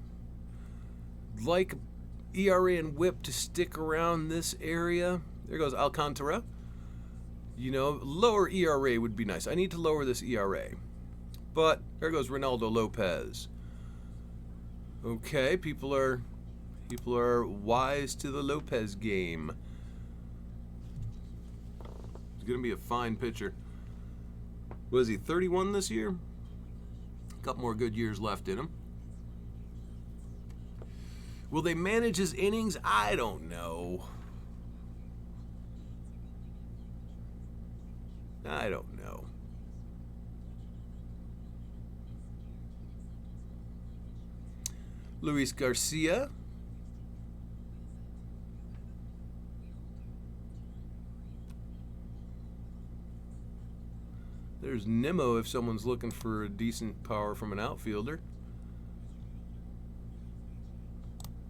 Like ERA and WHIP to stick around this area. There goes Alcantara. You know, lower ERA would be nice. I need to lower this ERA. But there goes Ronaldo Lopez. Okay, people are wise to the Lopez game. He's going to be a fine pitcher. Was he 31 this year? A couple more good years left in him. Will they manage his innings? I don't know. I don't know. Luis Garcia. There's Nimmo if someone's looking for a decent power from an outfielder.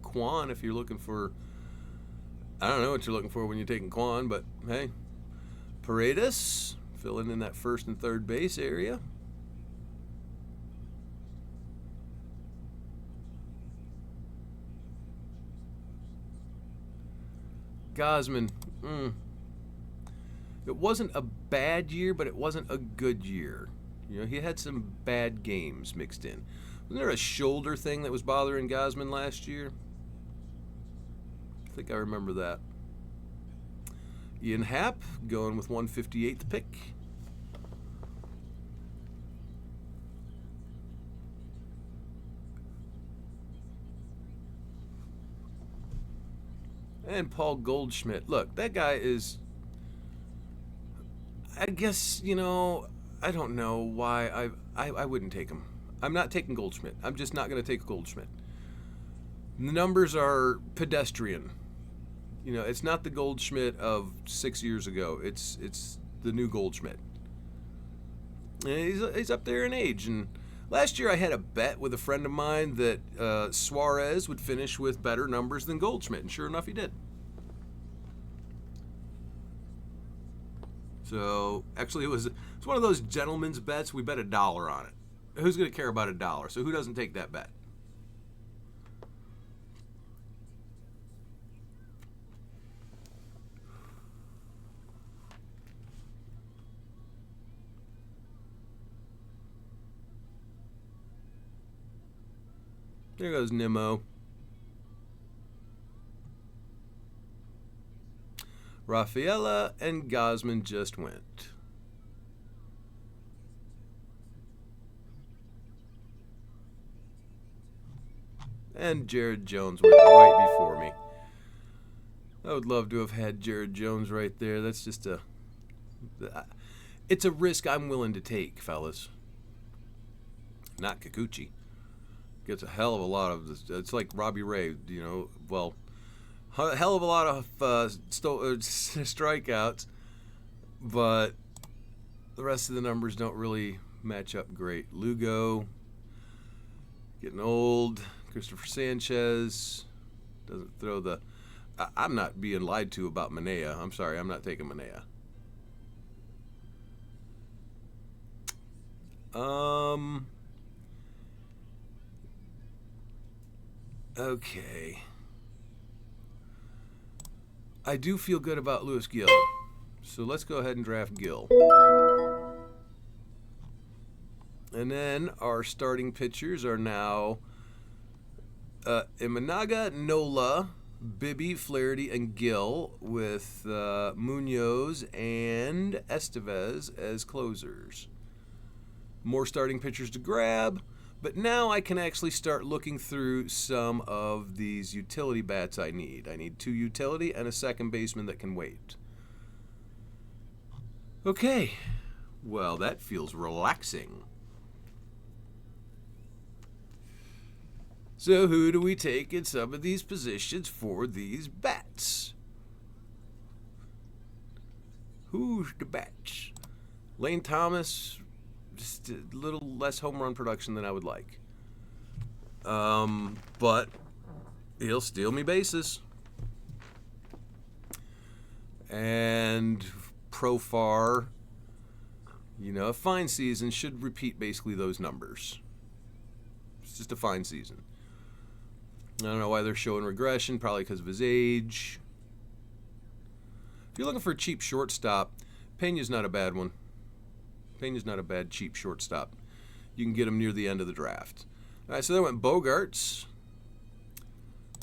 Kwan if you're looking for... I don't know what you're looking for when you're taking Kwan, but hey. Paredes filling in that first and third base area. Gausman. It wasn't a bad year, but it wasn't a good year. You know, he had some bad games mixed in. Wasn't there a shoulder thing that was bothering Gausman last year? I think I remember that. Ian Happ going with 158th pick. And Paul Goldschmidt. Look, that guy is... I guess, you know, I don't know why I wouldn't take him. I'm not taking Goldschmidt. I'm just not going to take Goldschmidt. The numbers are pedestrian. You know, it's not the Goldschmidt of 6 years ago. It's the new Goldschmidt. And he's up there in age. And last year I had a bet with a friend of mine that Suarez would finish with better numbers than Goldschmidt, and sure enough, he did. So actually, it's one of those gentlemen's bets. We bet $1 on it. Who's going to care about $1? So who doesn't take that bet? There goes Nimmo. Rafaela and Gosman just went. And Jared Jones went right before me. I would love to have had Jared Jones right there. That's just it's a risk I'm willing to take, fellas. Not Kikuchi. Gets a hell of a lot of this. It's like Robbie Ray, you know. Well, a hell of a lot of strikeouts, but the rest of the numbers don't really match up great. Lugo, getting old. Christopher Sanchez doesn't throw the... I'm not being lied to about Manea. I'm sorry, I'm not taking Manea. Okay. I do feel good about Lewis Gill. So let's go ahead and draft Gill. And then our starting pitchers are now Imanaga, Nola, Bibby, Flaherty, and Gill, with Munoz and Estevez as closers. More starting pitchers to grab, but now I can actually start looking through some of these utility bats I need. I need 2 utility and a second baseman that can wait. Okay, well, that feels relaxing. So who do we take in some of these positions for these bats? Who's the bats? Lane Thomas, just a little less home run production than I would like. But he'll steal me bases. And Profar, you know, a fine season should repeat basically those numbers. It's just a fine season. I don't know why they're showing regression, probably because of his age. If you're looking for a cheap shortstop, Pena's not a bad one. Pena's not a bad cheap shortstop. You can get him near the end of the draft. All right, so there went Bogarts.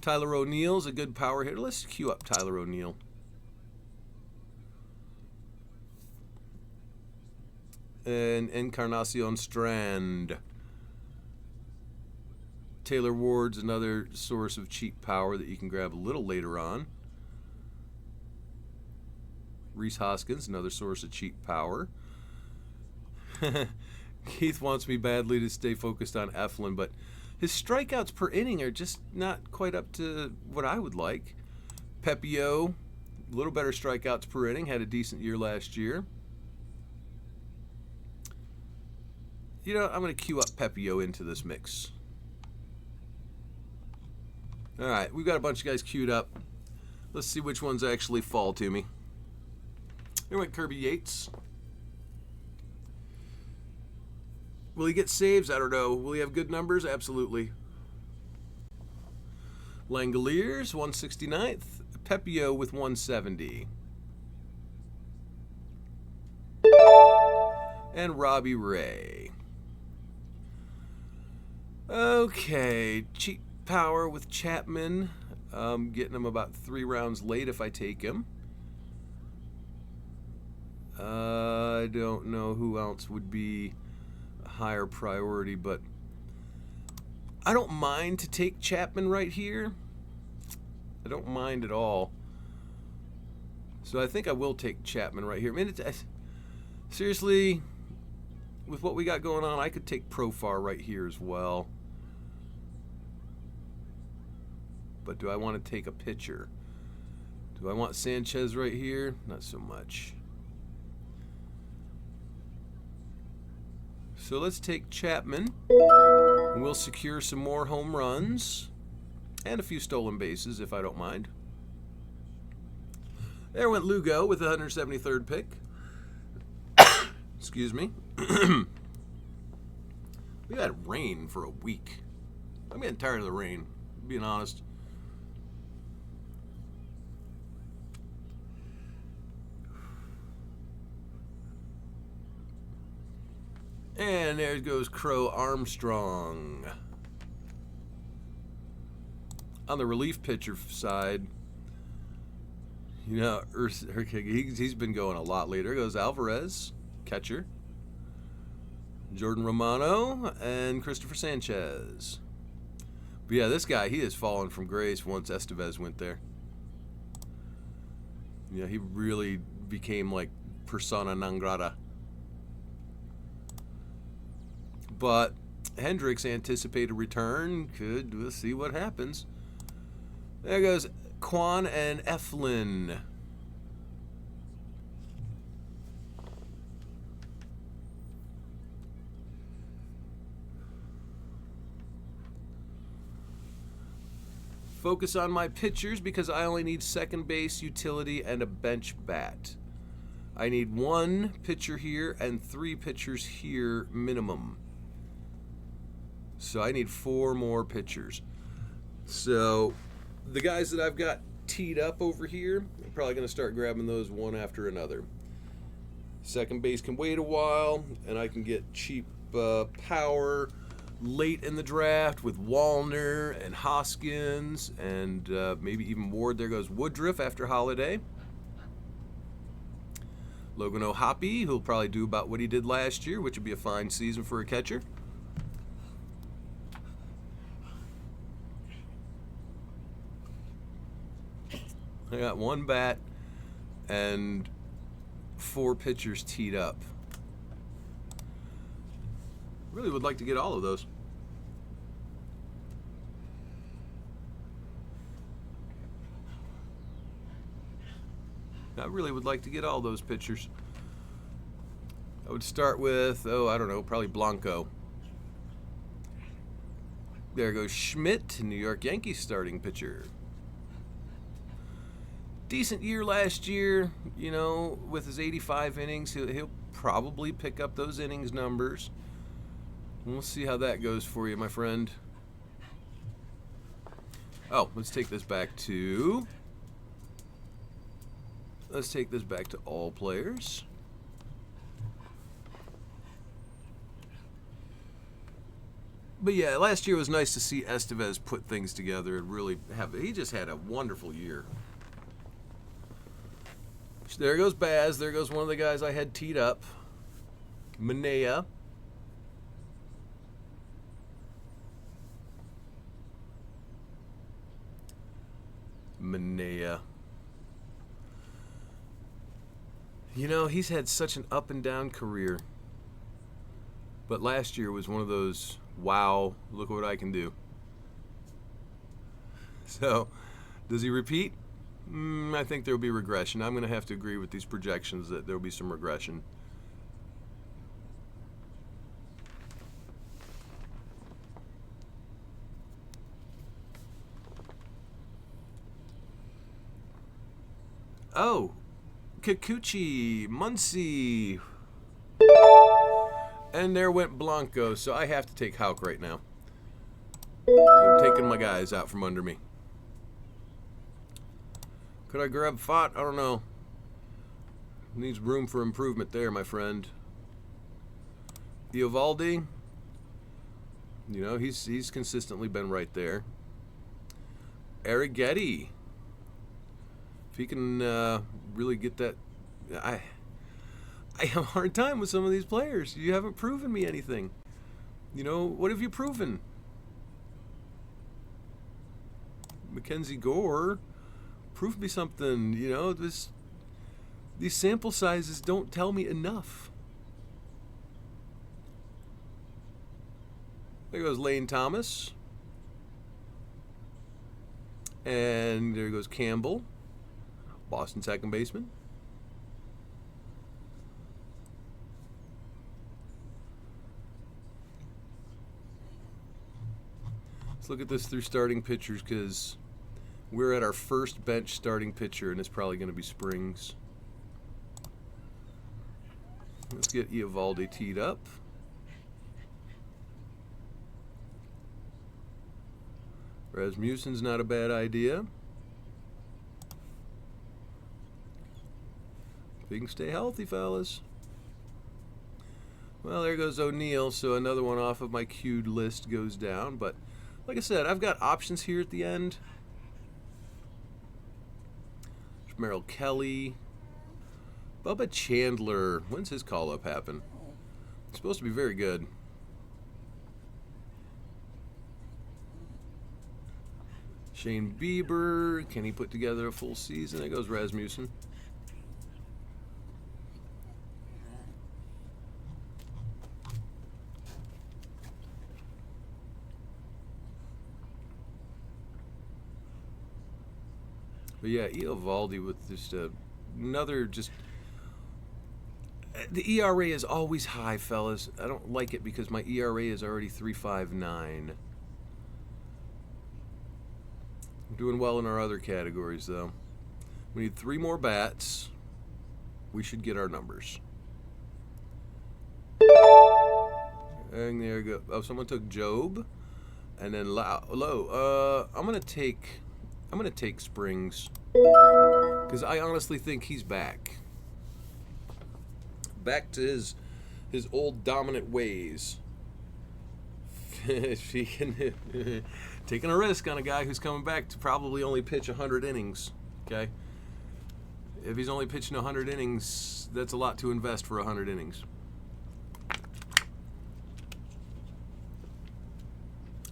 Tyler O'Neill's a good power hitter. Let's queue up Tyler O'Neill. And Encarnacion Strand. Taylor Ward's another source of cheap power that you can grab a little later on. Rhys Hoskins, another source of cheap power. Keith wants me badly to stay focused on Eflin, but his strikeouts per inning are just not quite up to what I would like. Pepio, a little better strikeouts per inning, had a decent year last year. You know, I'm going to queue up Pepio into this mix. All right, we've got a bunch of guys queued up. Let's see which ones actually fall to me. There went Kirby Yates. Will he get saves? I don't know. Will he have good numbers? Absolutely. Langoliers, 169th. Pepio with 170. And Robbie Ray. Okay, cheap power with Chapman. Getting him about 3 rounds late if I take him. I don't know who else would be a higher priority, but I don't mind to take Chapman right here. I don't mind at all. So I think I will take Chapman right here. I mean, seriously, with what we got going on, I could take Profar right here as well. But do I want to take a pitcher? Do I want Sanchez right here? Not so much. So let's take Chapman. And we'll secure some more home runs. And a few stolen bases, if I don't mind. There went Lugo with the 173rd pick. Excuse me. We had rain for a week. I'm getting tired of the rain, being honest. And there goes Crow Armstrong. On the relief pitcher side, You know, he's been going a lot later. There goes Alvarez, catcher. Jordan Romano and Christopher Sanchez. But yeah, this guy, he has fallen from grace once Estevez went there. Yeah, he really became like persona non grata. But Hendricks' anticipated return we'll see what happens. There goes Kwan and Eflin. Focus on my pitchers because I only need second base, utility, and a bench bat. I need one pitcher here and 3 pitchers here minimum. So I need 4 more pitchers. So the guys that I've got teed up over here, I'm probably going to start grabbing those one after another. Second base can wait a while, and I can get cheap power late in the draft with Wallner and Hoskins and maybe even Ward. There goes Woodruff after Holiday. Logan O'Hoppe, who'll probably do about what he did last year, which would be a fine season for a catcher. I got 1 bat and 4 pitchers teed up. Really would like to get all of those. I really would like to get all those pitchers. I would start with, I don't know, probably Blanco. There goes Schmidt, New York Yankees starting pitcher. Decent year last year, you know, with his 85 innings. He'll probably pick up those innings numbers. We'll see how that goes for you, my friend. Oh, let's take this back to all players. But yeah, last year was nice to see Estevez put things together and really he just had a wonderful year. There goes Baz. There goes one of the guys I had teed up. Manea. You know, he's had such an up and down career. But last year was one of those, wow, look what I can do. So, does he repeat? I think there will be regression. I'm going to have to agree with these projections that there will be some regression. Oh, Kikuchi, Muncy. And there went Blanco, so I have to take Houck right now. They're taking my guys out from under me. Could I grab Fott? I don't know. Needs room for improvement there, my friend. Eovaldi, you know, he's consistently been right there. Arrighetti. If he can really get that, I have a hard time with some of these players. You haven't proven me anything. You know, what have you proven? Mackenzie Gore, prove me something. You know, these sample sizes don't tell me enough. There goes Lane Thomas. And there goes Campbell, Boston second baseman. Let's look at this through starting pitchers because we're at our first bench starting pitcher, and it's probably going to be Springs. Let's get Eovaldi teed up. Rasmussen's not a bad idea. If we can stay healthy, fellas. Well, there goes O'Neill, so another one off of my queued list goes down. But like I said, I've got options here at the end. There's Merrill Kelly. Bubba Chandler. When's his call-up happen? It's supposed to be very good. Shane Bieber. Can he put together a full season? There goes Rasmussen. But yeah, Eovaldi with just another just... The ERA is always high, fellas. I don't like it because my ERA is already 3.59. I'm doing well in our other categories, though. We need 3 more bats. We should get our numbers. And there you go. Oh, someone took Job, and then Low. I'm gonna take Springs because I honestly think he's back to his old dominant ways. If he can taking a risk on a guy who's coming back to probably only pitch 100 innings. Okay, if he's only pitching 100 innings, that's a lot to invest for 100 innings.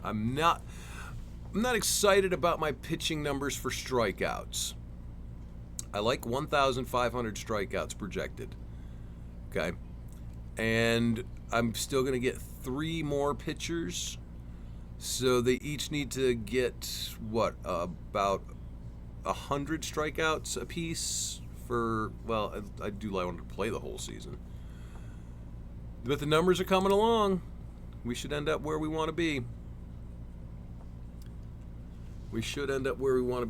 I'm not excited about my pitching numbers for strikeouts. I like 1,500 strikeouts projected. Okay. And I'm still going to get 3 more pitchers. So they each need to get, what, about 100 strikeouts apiece for, well, I do want to play the whole season. But the numbers are coming along. We should end up where we want to be.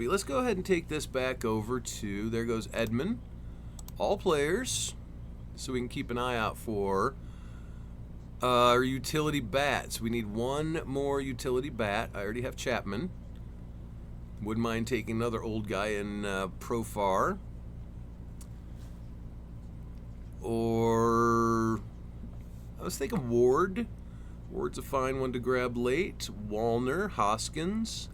Let's go ahead and take this back over to, there goes Edman. All players. So we can keep an eye out for our utility bats. We need 1 more utility bat. I already have Chapman. Wouldn't mind taking another old guy in Profar. Or I was thinking Ward. Ward's a fine one to grab late. Wallner, Hoskins.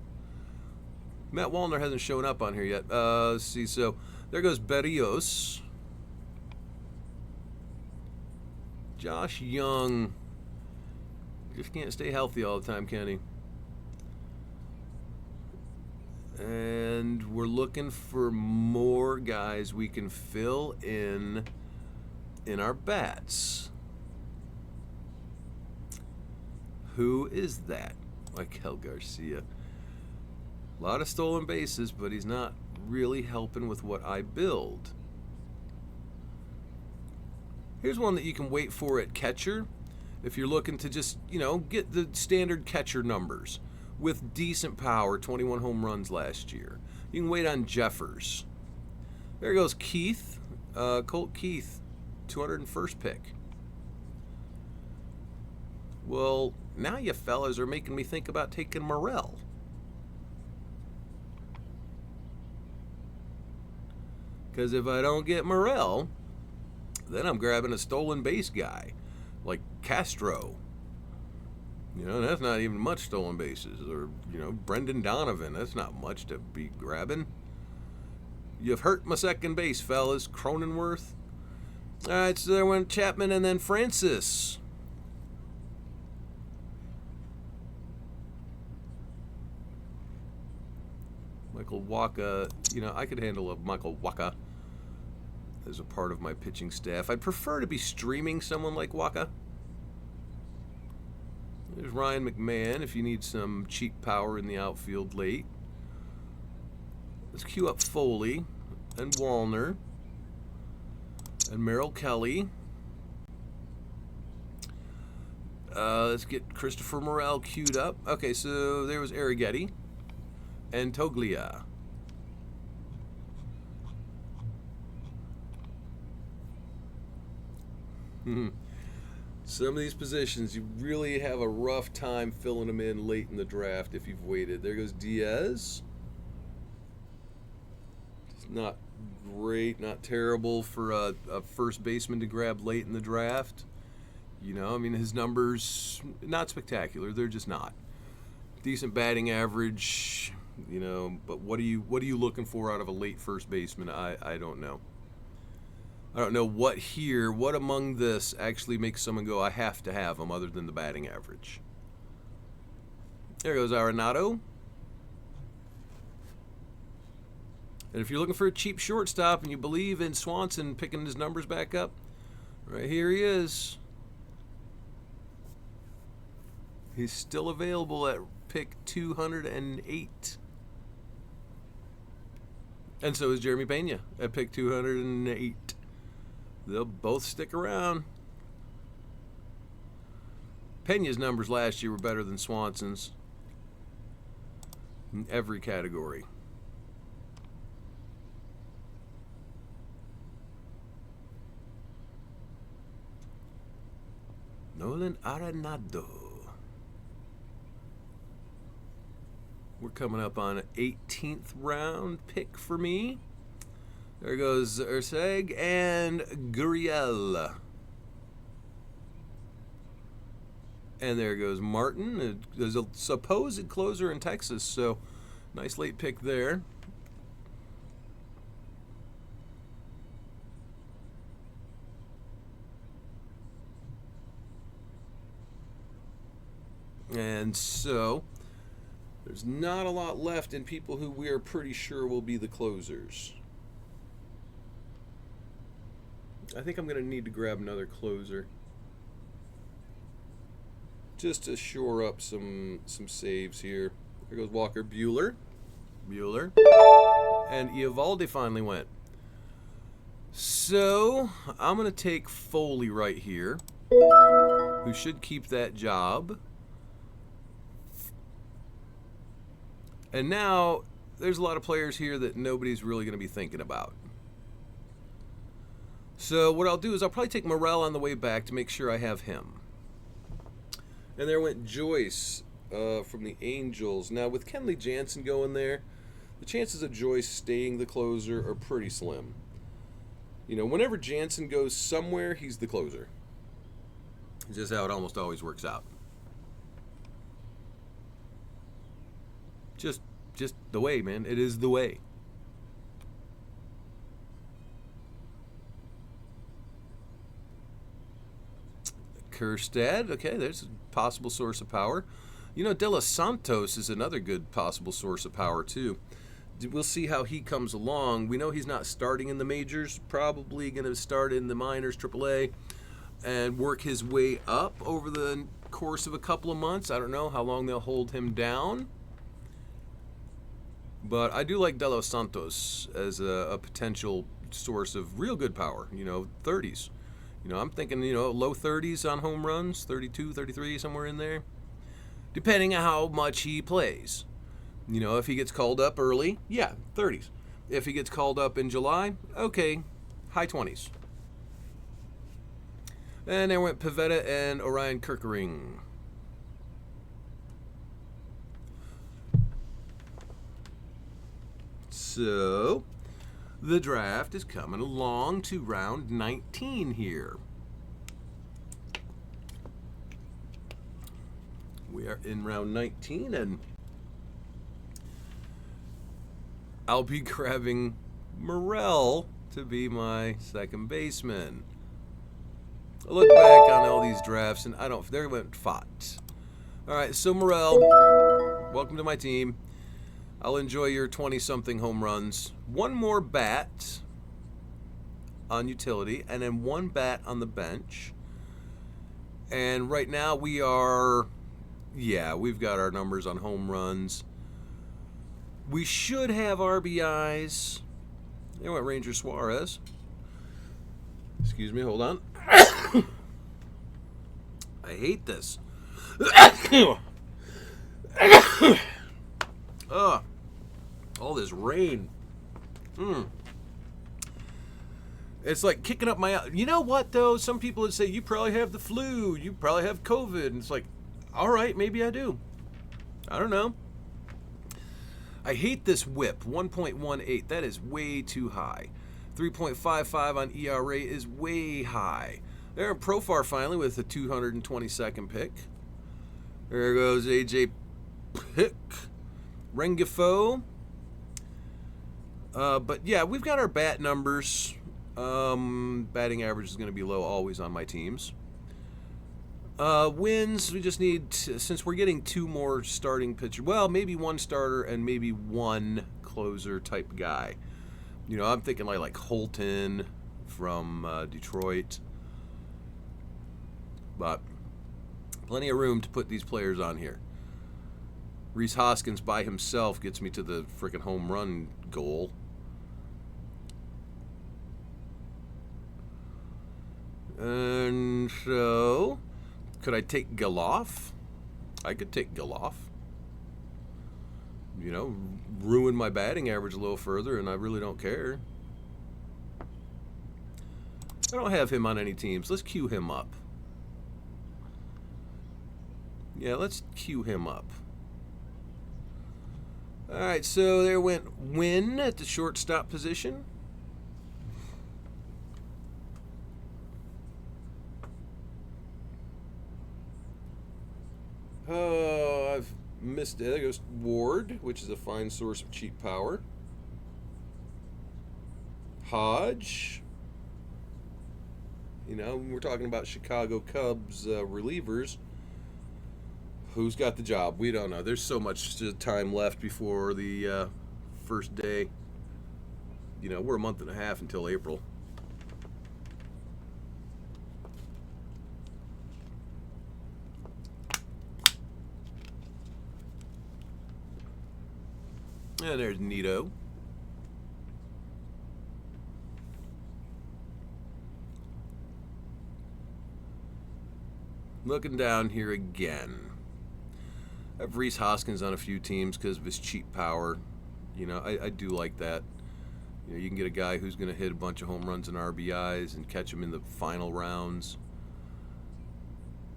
Matt Wallner hasn't shown up on here yet. Let's see. So there goes Berrios. Josh Young. Just can't stay healthy all the time, can he? And we're looking for more guys we can fill in our bats. Who is that? Michael Garcia. A lot of stolen bases, but he's not really helping with what I build. Here's one that you can wait for at catcher if you're looking to just, get the standard catcher numbers with decent power, 21 home runs last year. You can wait on Jeffers. There goes Keith, Colt Keith, 201st pick. Well, now you fellas are making me think about taking Morel. Because if I don't get Morel, then I'm grabbing a stolen base guy like Castro. That's not even much stolen bases. Or, Brendan Donovan. That's not much to be grabbing. You've hurt my second base, fellas. Cronenworth. All right, so there went Chapman and then Francis. Michael Wacha. I could handle a Michael Wacha as a part of my pitching staff. I'd prefer to be streaming someone like Wacha. There's Ryan McMahon if you need some cheap power in the outfield late. Let's queue up Foley and Wallner and Merrill Kelly. Let's get Christopher Morel queued up. Okay, so there was Arrighetti and Toglia. Some of these positions, you really have a rough time filling them in late in the draft if you've waited. There goes Diaz. It's not great, not terrible for a first baseman to grab late in the draft. His numbers, not spectacular. They're just not. Decent batting average. you know. But what are you looking for out of a late first baseman? I don't know. I don't know what among this actually makes someone go, I have to have him, other than the batting average. There goes Arenado. And if you're looking for a cheap shortstop and you believe in Swanson picking his numbers back up, right here he is. He's still available at pick 208. And so is Jeremy Pena at pick 208. They'll both stick around. Pena's numbers last year were better than Swanson's in every category. Nolan Arenado. We're coming up on an 18th round pick for me. There goes Urseg and Gurriel. And there goes Martin. There's a supposed closer in Texas, so nice late pick there. And so there's not a lot left in people who we are pretty sure will be the closers. I think I'm going to need to grab another closer just to shore up some saves here. There goes Walker Buehler. And Eovaldi finally went. So I'm going to take Foley right here, who should keep that job. And now there's a lot of players here that nobody's really going to be thinking about. So what I'll do is I'll probably take Morel on the way back to make sure I have him. And there went Joyce from the Angels. Now with Kenley Jansen going there, the chances of Joyce staying the closer are pretty slim. You know, whenever Jansen goes somewhere, he's the closer. It's just how it almost always works out. Just the way, man. It is the way. Kjerstad, okay, there's a possible source of power. You know, De Los Santos is another good possible source of power, too. We'll see how he comes along. We know he's not starting in the majors, probably going to start in the minors, AAA, and work his way up over the course of a couple of months. I don't know how long they'll hold him down. But I do like De Los Santos as a potential source of real good power, you know, 30s. You know, I'm thinking, you know, low 30s on home runs, 32, 33, somewhere in there, depending on how much he plays. You know, if he gets called up early, yeah, 30s. If he gets called up in July, okay, high 20s. And there went Pivetta and Orion Kerkering. So, the draft is coming along to round 19 here. We are in round 19, and I'll be grabbing Morel to be my second baseman. I look back on all these drafts, and there went Fott. All right, so Morel, welcome to my team. I'll enjoy your 20-something home runs. One more bat on utility, and then one bat on the bench. And right now we've got our numbers on home runs. We should have RBIs. There went Ranger Suarez. Excuse me, hold on. I hate this. All this rain. It's like kicking up my... You know what, though? Some people would say, you probably have the flu. You probably have COVID. And it's like, all right, maybe I do. I don't know. I hate this whip, 1.18. That is way too high. 3.55 on ERA is way high. There, Profar finally with a 222nd pick. There goes AJ Pick. Rengifo. But yeah, we've got our bat numbers. Batting average is going to be low always on my teams. Wins, we just need, since we're getting 2 more starting pitchers, well, maybe 1 starter and maybe 1 closer type guy. You know, I'm thinking like Holton from Detroit. But plenty of room to put these players on here. Rhys Hoskins by himself gets me to the freaking home run goal. And so, could I take Gelof? I could take Gelof. You know, ruin my batting average a little further, and I really don't care. I don't have him on any teams. Let's queue him up. Yeah, let's queue him up. All right, so there went Wynn at the shortstop position. Oh, I've missed it. There goes Ward, which is a fine source of cheap power. Hodge. You know, when we're talking about Chicago Cubs relievers, who's got the job? We don't know. There's so much time left before the first day. You know, we're a month and a half until April. And there's Nito. Looking down here again. I have Rhys Hoskins on a few teams because of his cheap power. You know, I do like that. You know, you can get a guy who's going to hit a bunch of home runs and RBIs and catch him in the final rounds.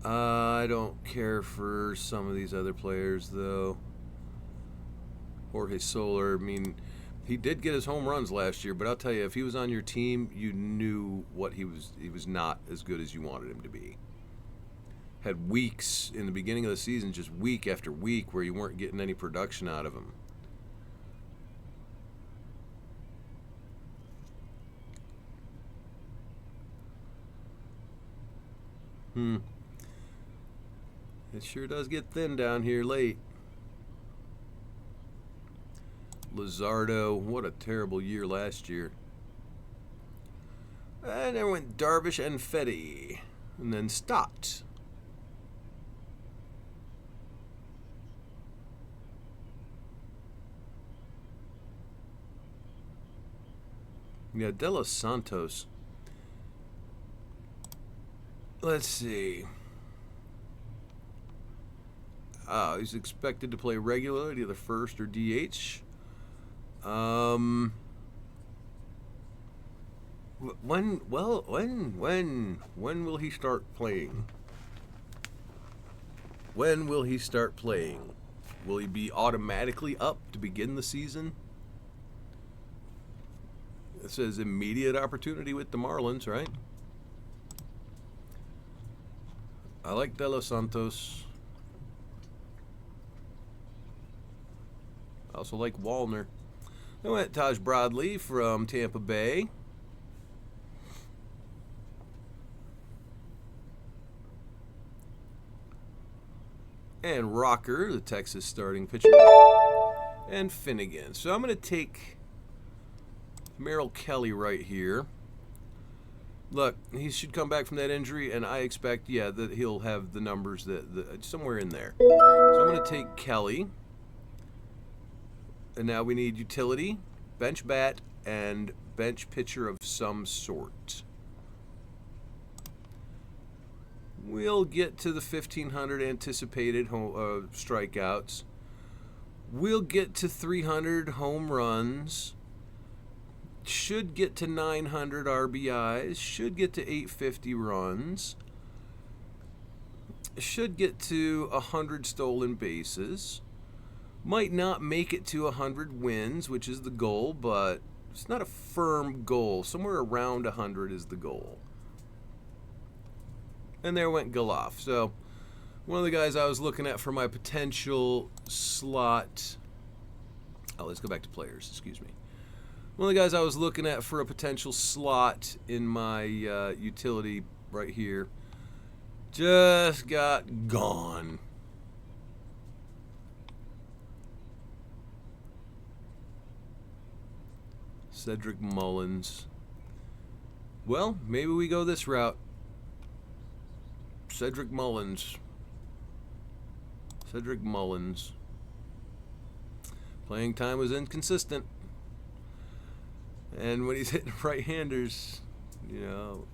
I don't care for some of these other players, though. Jorge Soler, I mean, he did get his home runs last year, but I'll tell you, if he was on your team, you knew what he was not as good as you wanted him to be. Had weeks in the beginning of the season, just week after week, where you weren't getting any production out of him. It sure does get thin down here late. Luzardo, what a terrible year last year. And then went Darvish and Fetty, and then Stott. Yeah, De Los Santos. Let's see. He's expected to play regularly, either first or DH. When will he start playing? When will he start playing? Will he be automatically up to begin the season? It says immediate opportunity with the Marlins, right? I like De Los Santos. I also like Wallner. I went Taj Bradley from Tampa Bay. And Rocker, the Texas starting pitcher. And Finnegan. So I'm going to take Merrill Kelly right here. Look, he should come back from that injury, and I expect, yeah, that he'll have the numbers that somewhere in there. So I'm going to take Kelly. And now we need utility, bench bat, and bench pitcher of some sort. We'll get to the 1,500 anticipated strikeouts. We'll get to 300 home runs. Should get to 900 RBIs. Should get to 850 runs. Should get to 100 stolen bases. Might not make it to 100 wins, which is the goal, but it's not a firm goal. Somewhere around 100 is the goal. And there went Gelof. So one of the guys I was looking at for my potential slot Oh, let's go back to players. Excuse me. One of the guys I was looking at for a potential slot in my utility right here just got gone. Cedric Mullins. Well, maybe we go this route. Cedric Mullins. Cedric Mullins. Playing time was inconsistent. And when he's hitting right-handers, you know,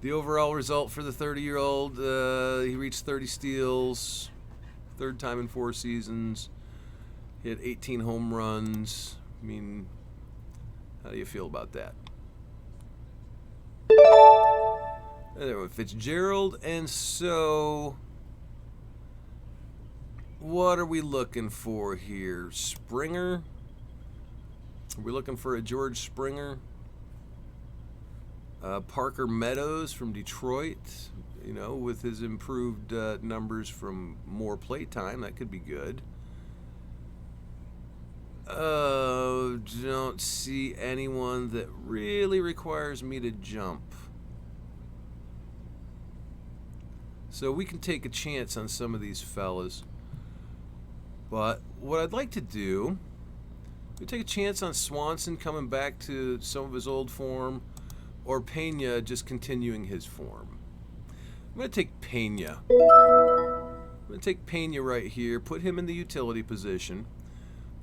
the overall result for the 30-year-old, he reached 30 steals, third time in 4 seasons. He had 18 home runs. I mean, how do you feel about that? Anyway, Fitzgerald, and so what are we looking for here? Springer? Are we looking for a George Springer? Parker Meadows from Detroit, you know, with his improved numbers from more play time, that could be good. Don't see anyone that really requires me to jump. So we can take a chance on some of these fellas. But what I'd like to do, we take a chance on Swanson coming back to some of his old form, or Pena just continuing his form. I'm going to take Pena. I'm going to take Pena right here, put him in the utility position.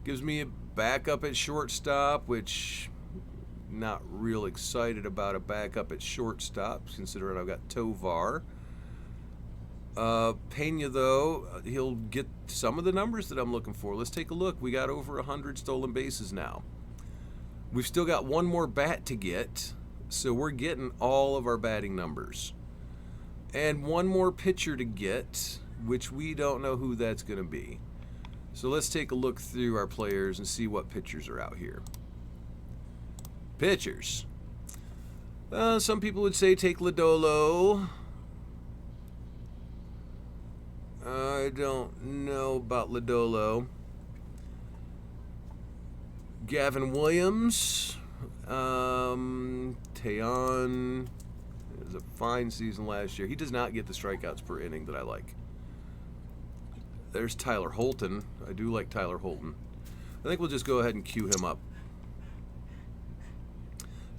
Gives me a backup at shortstop, which not real excited about a backup at shortstop, considering I've got Tovar. Pena, though, he'll get some of the numbers that I'm looking for. Let's take a look. We got over 100 stolen bases now. We've still got one more bat to get, so we're getting all of our batting numbers. And one more pitcher to get, which we don't know who that's going to be. So let's take a look through our players and see what pitchers are out here. Pitchers. Some people would say take Lodolo. I don't know about Lodolo. Gavin Williams. Teon. It was a fine season last year. He does not get the strikeouts per inning that I like. There's Tyler Holton. I do like Tyler Holton. I think we'll just go ahead and cue him up.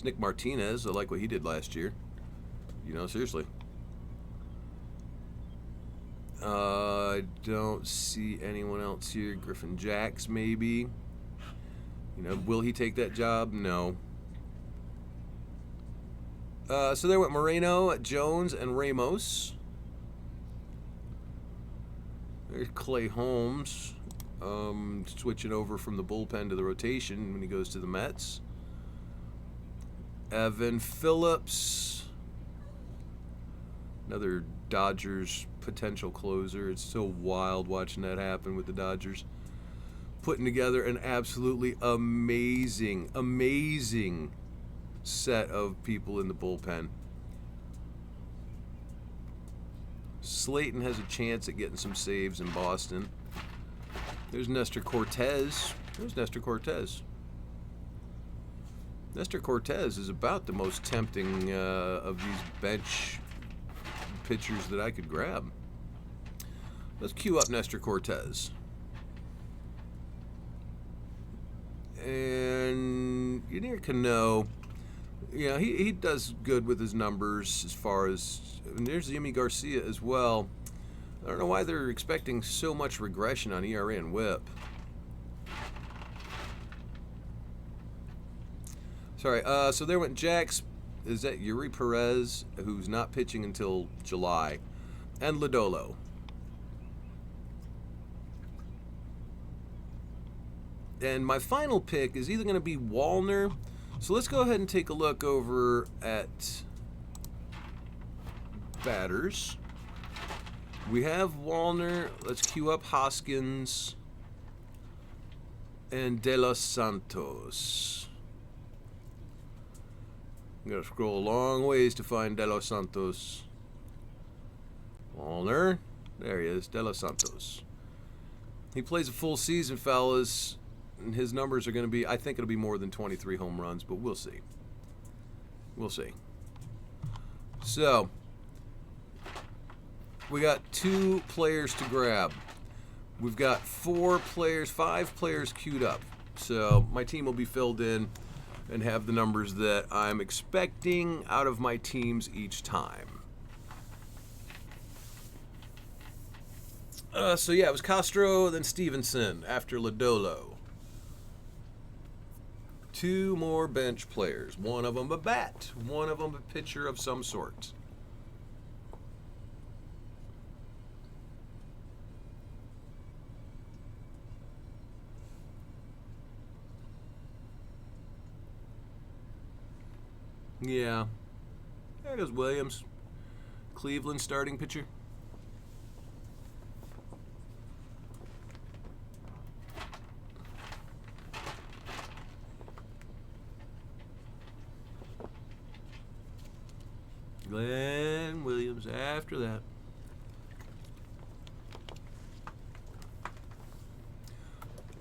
Nick Martinez. I like what he did last year. You know, seriously. I don't see anyone else here. Griffin Jacks, maybe. You know, will he take that job? No. So there went Moreno, Jones, and Ramos. There's Clay Holmes, switching over from the bullpen to the rotation when he goes to the Mets. Evan Phillips, another Dodgers potential closer. It's so wild watching that happen with the Dodgers. Putting together an absolutely amazing set of people in the bullpen. Slayton has a chance at getting some saves in Boston. There's Nestor Cortez. There's Nestor Cortez. Nestor Cortez is about the most tempting of these bench pitchers that I could grab. Let's cue up Nestor Cortez. And Yadier Cano, yeah, he does good with his numbers as far as, and there's Yimi Garcia as well. I don't know why they're expecting so much regression on ERA and WHIP. Sorry, so there went Jax. Is that Yuri Perez, who's not pitching until July, and Lodolo. And my final pick is either going to be Wallner. So let's go ahead and take a look over at batters. We have Wallner. Let's cue up Hoskins and De Los Santos. I'm going to scroll a long ways to find De Los Santos. Wallner. There he is, De Los Santos. He plays a full season, fellas, and his numbers are going to be, I think it'll be more than 23 home runs, but we'll see. We'll see. So, we got 2 players to grab. We've got 5 players queued up. So, my team will be filled in and have the numbers that I'm expecting out of my teams each time. So yeah, it was Castro, then Stevenson after Lodolo. 2 more bench players. One of them a bat. One of them a pitcher of some sort. Yeah. There goes Williams. Cleveland starting pitcher. Glenn Williams after that.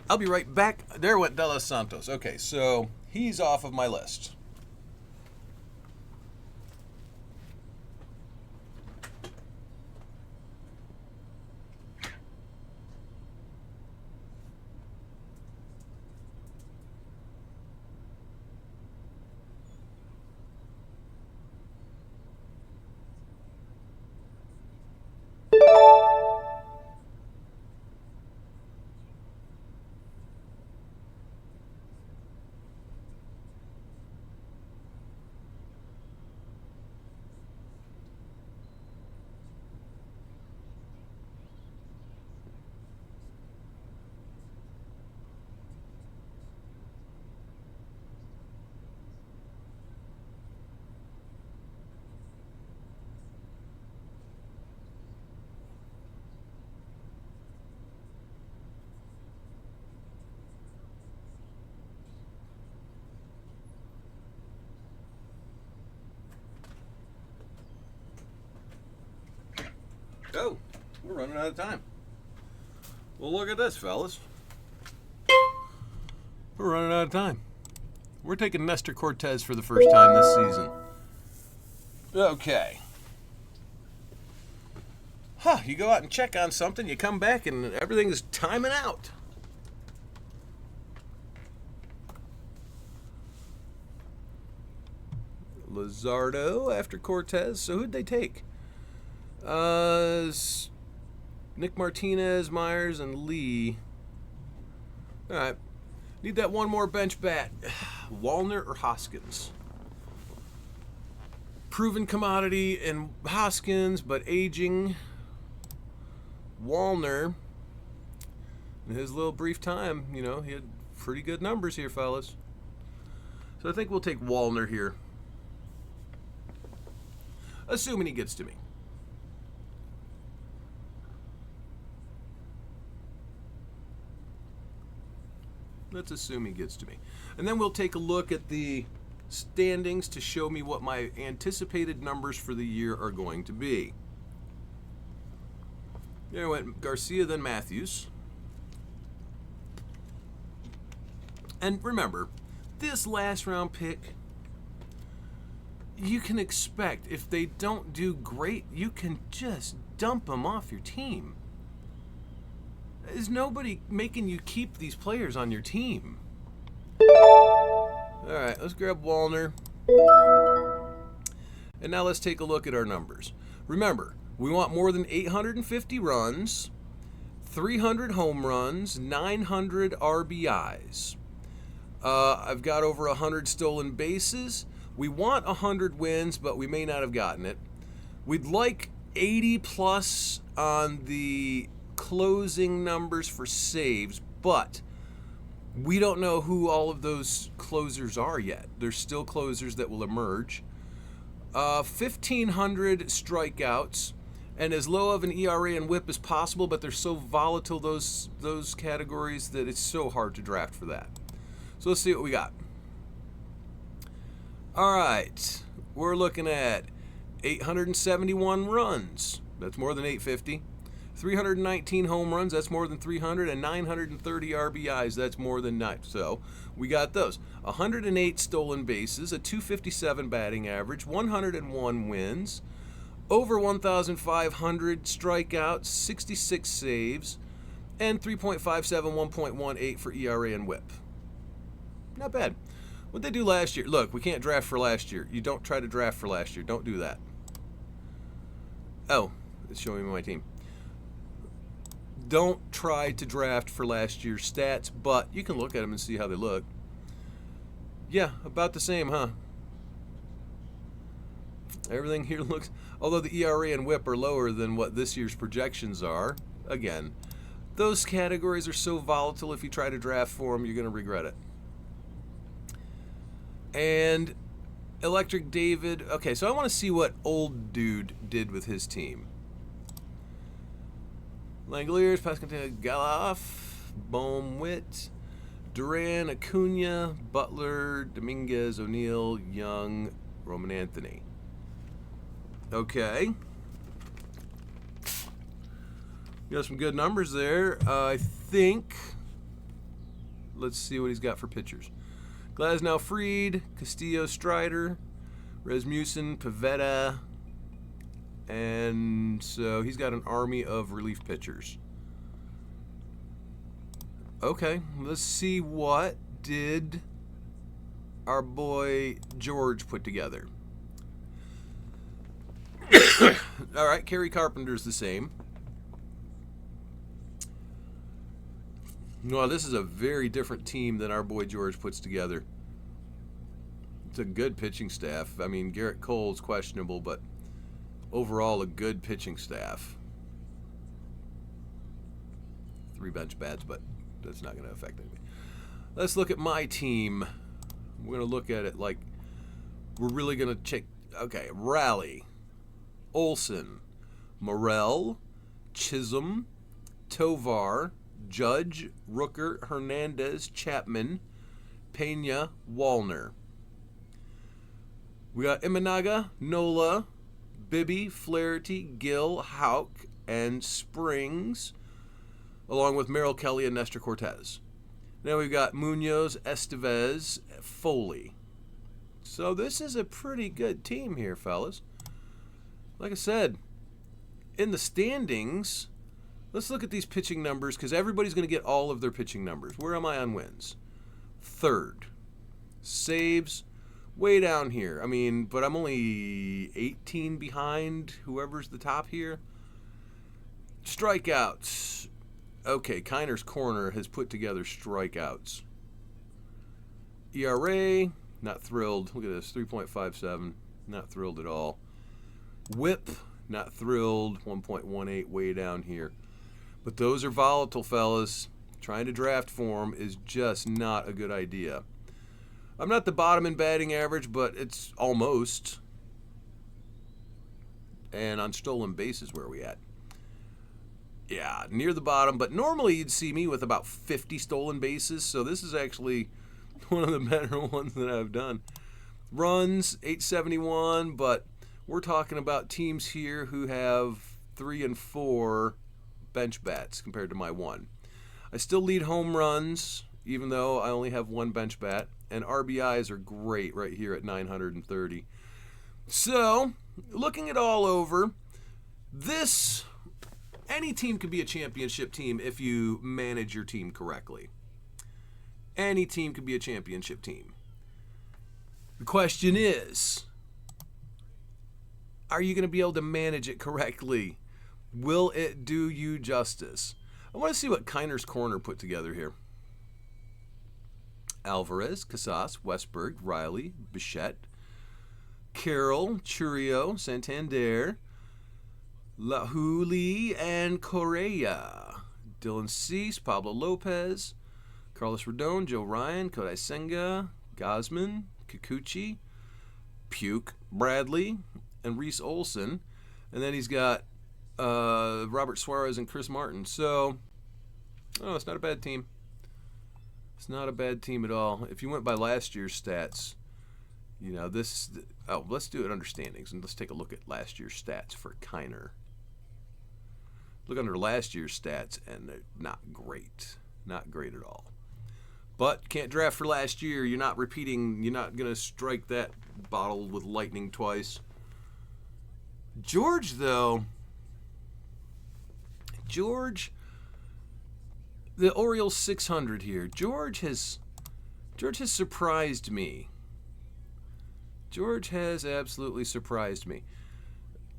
I'll be right back. There went De Los Santos. Okay, so he's off of my list. Oh, we're running out of time. Well, look at this, fellas. We're running out of time. We're taking Nestor Cortez for the first time this season. Okay. You go out and check on something, you come back, and everything is timing out. Luzardo after Cortez. So who'd they take? Nick Martinez, Myers, and Lee. All right. Need that one more bench bat. Wallner or Hoskins? Proven commodity in Hoskins, but aging. Wallner, in his little brief time, you know, he had pretty good numbers here, fellas. So I think we'll take Wallner here. Assuming he gets to me. Let's assume he gets to me. And then we'll take a look at the standings to show me what my anticipated numbers for the year are going to be. There went Garcia, then Matthews. And remember, this last round pick, you can expect, if they don't do great, you can just dump them off your team. There's nobody making you keep these players on your team. All right, let's grab Wallner. And now let's take a look at our numbers. Remember, we want more than 850 runs, 300 home runs, 900 RBIs. I've got over 100 stolen bases. We want 100 wins, but we may not have gotten it. We'd like 80 plus on the closing numbers for saves, but we don't know who all of those closers are yet. There's still closers that will emerge. 1,500 strikeouts, and as low of an ERA and WHIP as possible, but they're so volatile, those categories, that it's so hard to draft for that. So let's see what we got. All right, we're looking at 871 runs. That's more than 850. 319 home runs, that's more than 300, and 930 RBIs, that's more than 9. So we got those. 108 stolen bases, a 257 batting average, 101 wins, over 1,500 strikeouts, 66 saves, and 3.57, 1.18 for ERA and WHIP. Not bad. What'd they do last year? Look, we can't draft for last year. You don't try to draft for last year. Don't do that. Oh, it's showing me my team. Don't try to draft for last year's stats, but you can look at them and see how they look. Yeah, about the same, huh? Everything here looks... Although the ERA and WHIP are lower than what this year's projections are, again, those categories are so volatile, if you try to draft for them, you're going to regret it. And Electric David... Okay, so I want to see what Old Dude did with his team. Langoliers, Pascal, Galoff, Bohm, Witt, Duran, Acuna, Butler, Dominguez, O'Neill, Young, Roman Anthony. Okay. Got some good numbers there. I think. Let's see what he's got for pitchers. Glasnow, Fried, Castillo, Strider, Rasmussen, Pivetta. And so he's got an army of relief pitchers. Okay, let's see what did our boy George put together. All right, Kerry Carpenter's the same. Well, this is a very different team than our boy George puts together. It's a good pitching staff. I mean, Garrett Cole's questionable, but overall, a good pitching staff. 3 bench bats, but that's not going to affect anything. Let's look at my team. We're going to look at it like we're really going to check. Okay, Raleigh, Olson, Morel, Chisholm, Tovar, Judge, Rooker, Hernandez, Chapman, Pena, Wallner. We got Imanaga, Nola, Bibby, Flaherty, Gill, Houck, and Springs, along with Merrill Kelly and Nestor Cortez. Now we've got Munoz, Estevez, Foley. So this is a pretty good team here, fellas. Like I said, in the standings, let's look at these pitching numbers because everybody's going to get all of their pitching numbers. Where am I on wins? 3rd. Saves, way down here. I mean, but I'm only 18 behind whoever's the top here. Strikeouts. Okay, Kiner's Corner has put together strikeouts. ERA, not thrilled. Look at this, 3.57. Not thrilled at all. WHIP, not thrilled. 1.18, way down here. But those are volatile, fellas. Trying to draft for them is just not a good idea. I'm not the bottom in batting average, but it's almost. And on stolen bases, where are we at? Yeah, near the bottom. But normally you'd see me with about 50 stolen bases. So this is actually one of the better ones that I've done. Runs, 871. But we're talking about teams here who have 3 and 4 bench bats compared to my 1. I still lead home runs, even though I only have 1 bench bat. And RBIs are great right here at 930. So, looking it all over, any team can be a championship team if you manage your team correctly. Any team can be a championship team. The question is, are you going to be able to manage it correctly? Will it do you justice? I want to see what Kiner's Corner put together here. Alvarez, Casas, Westberg, Riley, Bichette, Carroll, Churio, Santander, Lahuli, and Correa. Dylan Cease, Pablo Lopez, Carlos Rodon, Joe Ryan, Kodai Senga, Gosman, Kikuchi, Puke, Bradley, and Reese Olson. And then he's got Robert Suarez and Chris Martin. So, it's not a bad team. It's not a bad team at all. If you went by last year's stats, let's do it under standings, and let's take a look at last year's stats for Kiner. Look under last year's stats, and they're not great. Not great at all. But can't draft for last year. You're not repeating. You're not going to strike that bottle with lightning twice. George, though. George, the Orioles 600 here. George has surprised me. George has absolutely surprised me.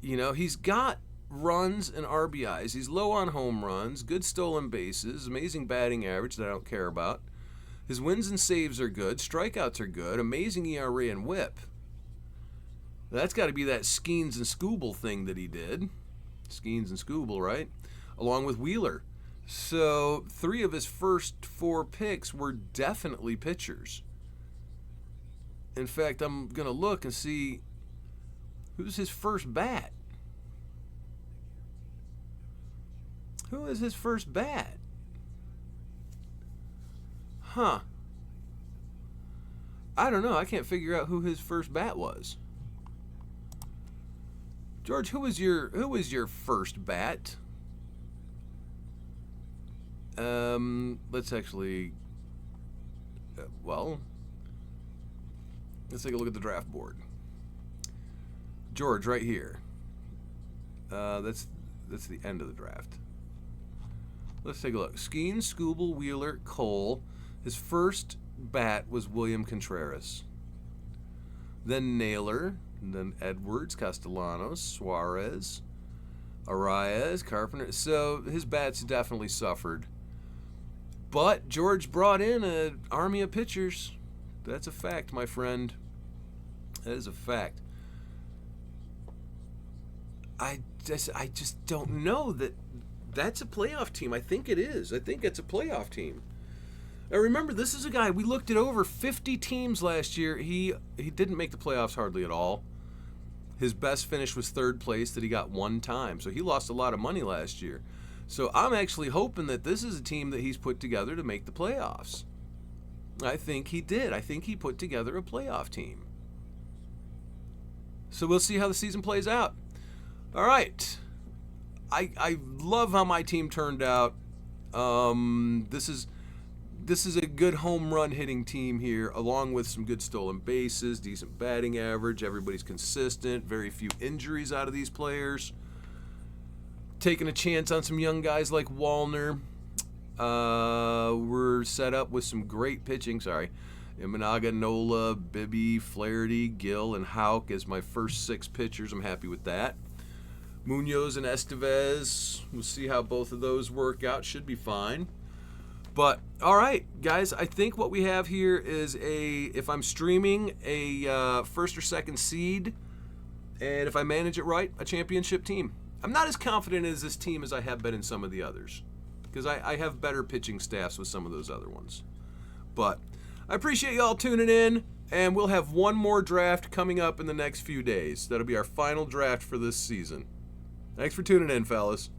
You know, he's got runs and RBIs. He's low on home runs, good stolen bases, amazing batting average that I don't care about. His wins and saves are good. Strikeouts are good. Amazing ERA and WHIP. That's got to be that Skeens and Skubal thing that he did. Skeens and Skubal, right? Along with Wheeler. So 3 of his first 4 picks were definitely pitchers. In fact, I'm going to look and see who's his first bat. Who is his first bat? Huh. I don't know. I can't figure out who his first bat was. George, who was your first bat? Let's actually let's take a look at the draft board. George right here. That's the end of the draft. Let's take a look. Skeens, Skubal, Wheeler, Cole. His first bat was William Contreras. Then Naylor, then Edwards, Castellanos, Suarez, Arias, Carpenter. So his bats definitely suffered. But George brought in an army of pitchers. That's a fact, my friend. That is a fact. I just don't know that that's a playoff team. I think it is. I think it's a playoff team. Now remember, this is a guy, we looked at over 50 teams last year. He didn't make the playoffs hardly at all. His best finish was 3rd place that he got 1 time. So he lost a lot of money last year. So I'm actually hoping that this is a team that he's put together to make the playoffs. I think he did. I think he put together a playoff team. So we'll see how the season plays out. All right. I love how my team turned out. This is a good home run hitting team here, along with some good stolen bases, decent batting average. Everybody's consistent. Very few injuries out of these players. Taking a chance on some young guys like Wallner. We're set up with some great pitching. Imanaga, Nola, Bibby, Flaherty, Gill, and Houck as my first 6 pitchers. I'm happy with that. Munoz and Estevez. We'll see how both of those work out. Should be fine. But, all right, guys, I think what we have here is if I'm streaming, a 1st or 2nd seed, and if I manage it right, a championship team. I'm not as confident as this team as I have been in some of the others, because I have better pitching staffs with some of those other ones. But I appreciate y'all tuning in, and we'll have one more draft coming up in the next few days. That'll be our final draft for this season. Thanks for tuning in, fellas.